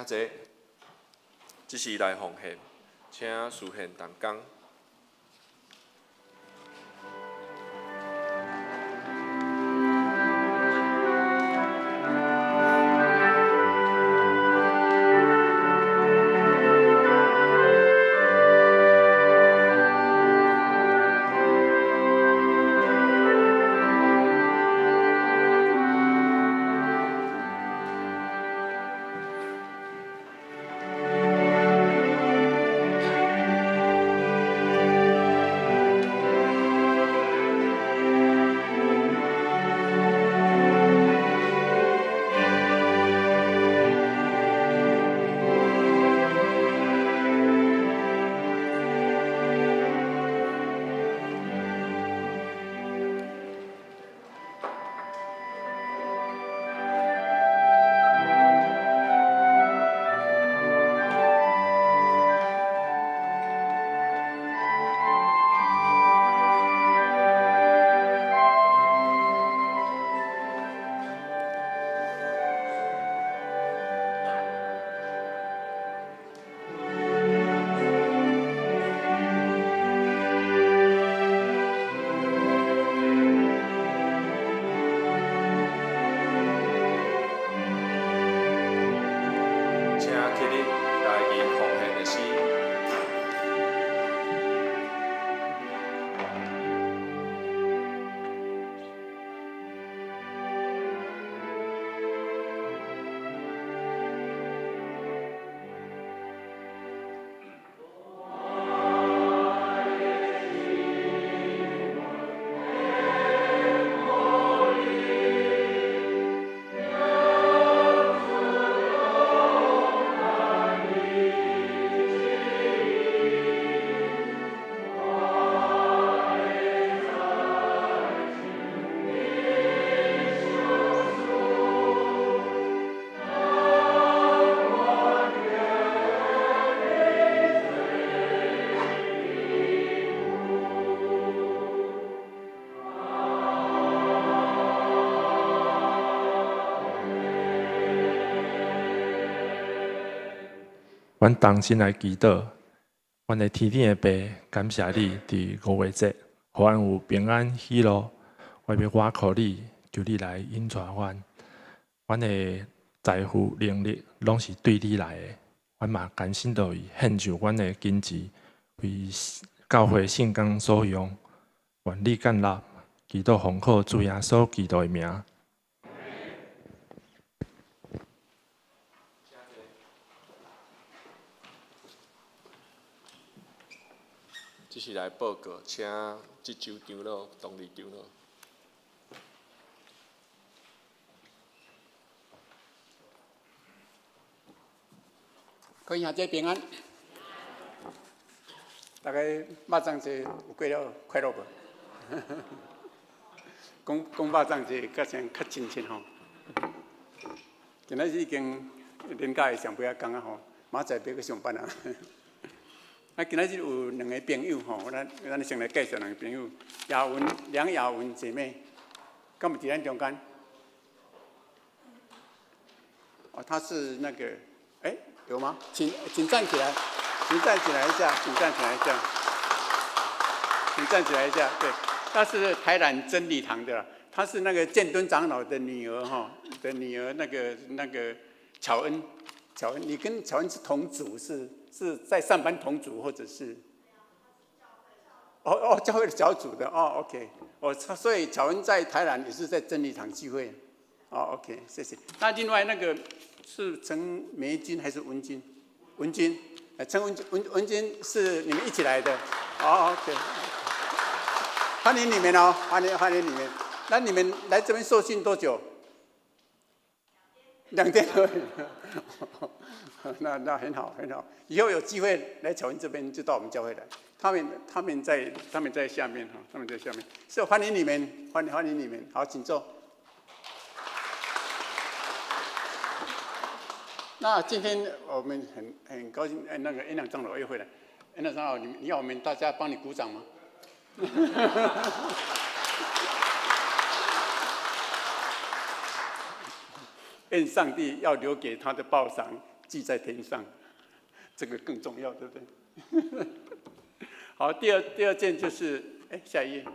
A: 请坐。即时来奉献，请事献同工。
C: 阮同心来祈祷，阮的天顶的爸，感谢你伫5月节，互阮有平安喜乐。我要倚靠你，求你来引带阮。阮的财富能力拢是对你来的，阮嘛甘心乐意献上阮的金钱，为教会圣工所用。愿你干纳，祈祷奉靠主耶稣基督的名。
A: 即是来报告，请即周长老、董理长老。
D: 各位兄姐平安，大家肉粽节有过了快乐无？讲肉粽节，较像较亲切吼。今仔日已经年假的上尾仔工啊吼，明仔载要去上班啊。啊，今仔日有2个朋友吼，咱先来介绍2个朋友，梁雅文姐妹，敢有伫咱中间？哦，她是那个，有吗？请站起来，请站起来一下，请站起来一下，请站起来一下。对，她是台南真理堂的啦，她是那个建敦长老的女儿哈，那个巧恩，你跟巧恩是同组是在上班同组或者是？教会的小组的，OK， 所以巧恩在台南也是在真理堂聚会，OK， 谢谢。那另外那个。是陈梅君还是文君？文君，陈文君是你们一起来的，OK， 欢迎你们哦，欢迎你们。那你们来这边受训多久？2天而已。那很好很好，以后有机会来巧恩这边就到我们教会来。他们在下面哈，他们在下面，是欢迎你们，欢迎你们。好，请坐。那今天我们很高兴，那个恩良长老又会来。恩良长老，你要我们大家帮你鼓掌吗？愿上帝要留给他的报赏，记在天上，这个更重要，对不对？好，第二件就是，下一页。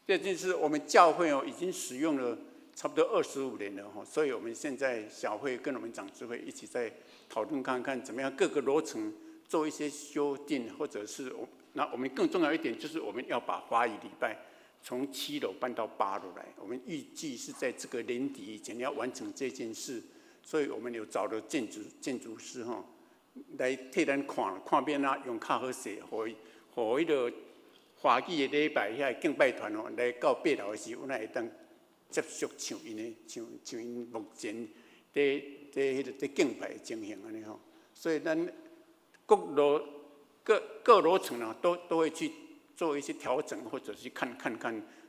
D: 第二件是我们教会已经使用了差不多25年了所以我们现在小会跟我们长执会一起在讨论看看怎么样各个楼层做一些修订，或者是那我们更重要一点就是我们要把华语礼拜从7楼搬到8楼来，我们预计是在这个年底以前要完成这件事，所以我们有找了建筑师来替咱看遍用较好势，互迄个华语的礼拜遐敬拜团来到8楼的时候，我们会当接续像因目前在敬拜的情形安尼所以咱各楼层都会去做一些调整，或者是看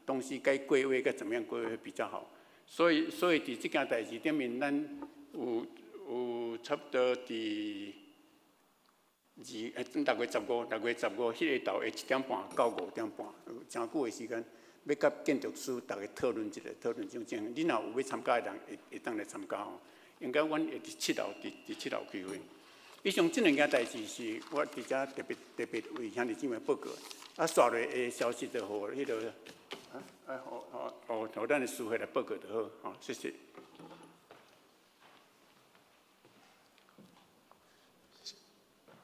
D: 东西该归位该怎么样归位比较好。所以伫这件代志顶面，咱有差不多伫6月15，迄个头的1点半到5点半，有真久的时间，要甲建筑师大家讨论一下，讨论种情形。你若有要参加的人，会当来参加应该阮会伫7楼开会。以上这2件代志是我伫遮特别为兄弟姊妹报告。刷落的消息就互迄个互咱的师会来报告就好。谢谢。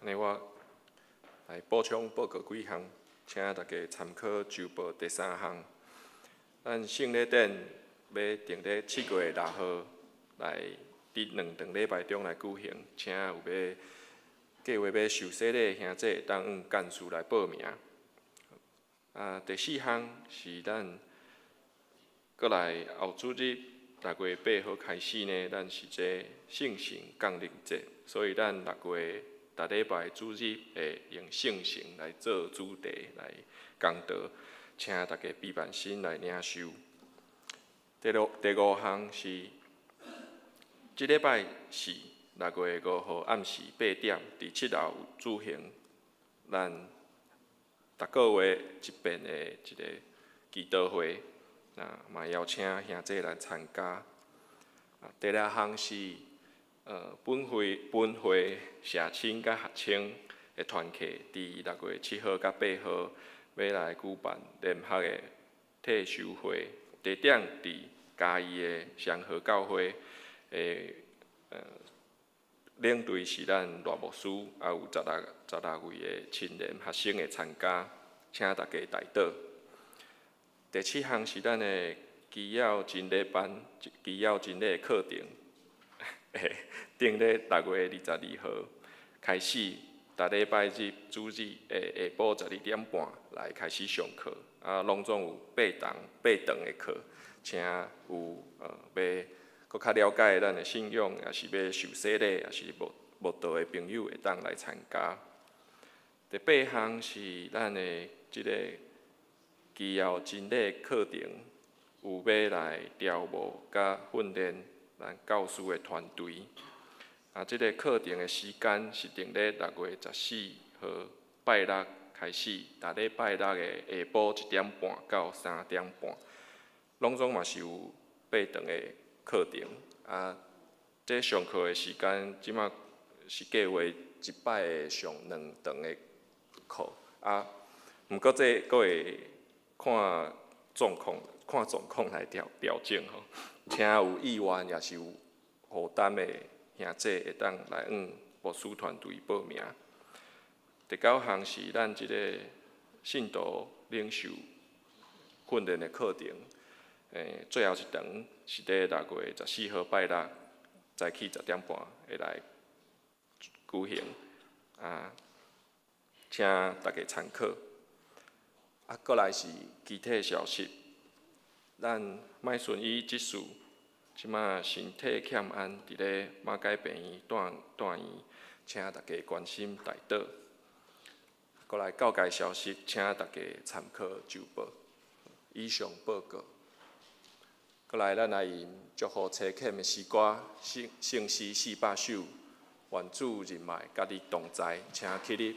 A: 安尼我来补充报告几项，请大家参考周报第3项。咱圣礼典要定在7月6号来伫2场礼拜中来举行，请有计划要受洗礼的兄弟当干事来报名。第4项是咱过来后主日6月8号开始呢，咱是这圣神降临节，所以咱6月逐礼拜主日会用圣神来做主题来讲道，请大家备办心来领受。第5项是这礼拜4 6月5号暗时8点，伫7楼有举行咱逐个月一遍的一个祈祷会，嘛邀请兄弟来参加。第6项是本会社青甲学青的团契，伫6月7号甲8号要来举办联合的退休会，地点伫嘉义的祥和教会领队是咱赖牧师，也有16位的青年学生会参加，请大家来倒。第7项是咱的基要真理班、基要真理课程，定咧6月22号开始，逐礼拜日主日下晡12点半来开始上课，拢总有8堂的课，请有要搁较了解咱的信仰，也是要受洗礼，也是慕道的朋友会当来参加。第8项是咱的即个基要真理课程，有要来招募甲训练咱教师的团队。即个课程的时间是定咧6月14号拜六开始，逐礼拜六的下晡1点半到3点半，拢总嘛是有8堂的课程。这上课的时间即马是计划一摆会上2堂的课，毋过这阁会看状况来调整请有意愿也是有负担的兄弟会当来牧师团队报名。第9项是咱即个信徒领袖训练的课程，最后一堂是伫6月14号拜六早起10点半会来举行，请大家参考。过来是具体消息，咱麦顺伊执事即马身体欠安，伫咧马偕病院住院，请大家关心大倒。过来教界消息，请大家参考周报。以上报告。过来，咱来吟祝福车欠的诗歌，圣诗400首，愿主人脉甲你同在，请起立。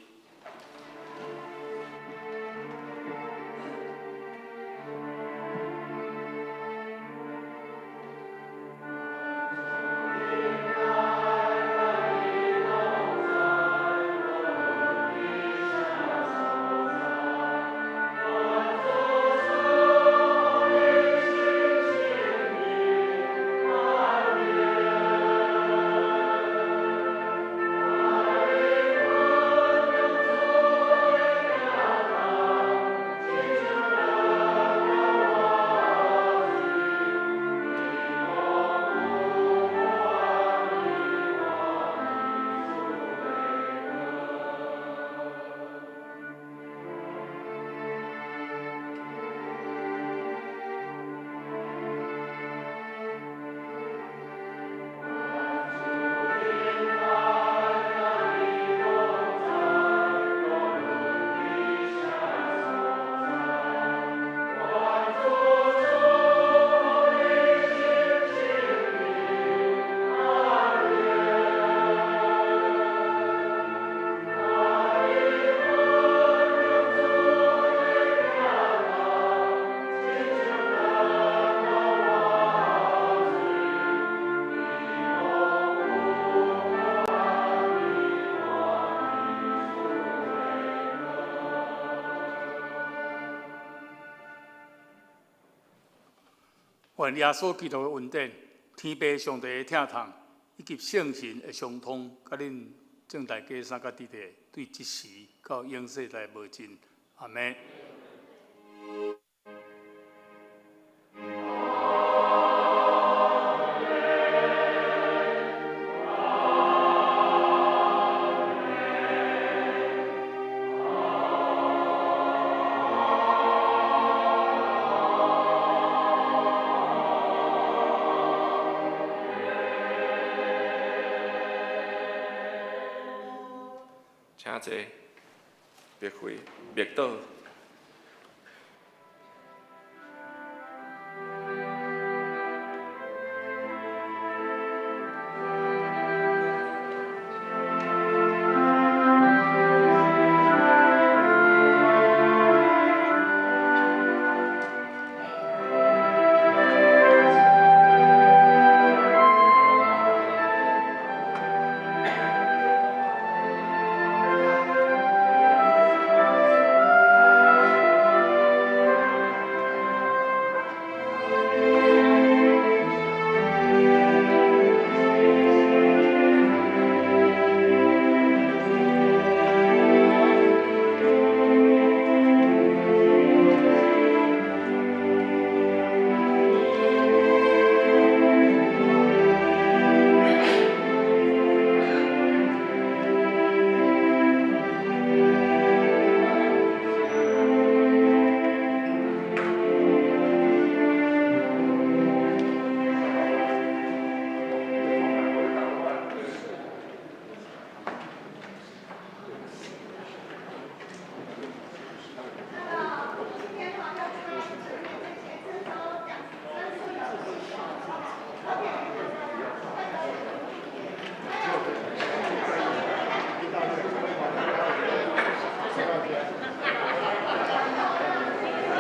B: 愿耶稣基督的恩典、天父上帝的疼痛，以及圣神的相通，甲恁正大家三甲弟弟，对即时到永世来无尽。阿门。
A: 请坐，别回，别倒。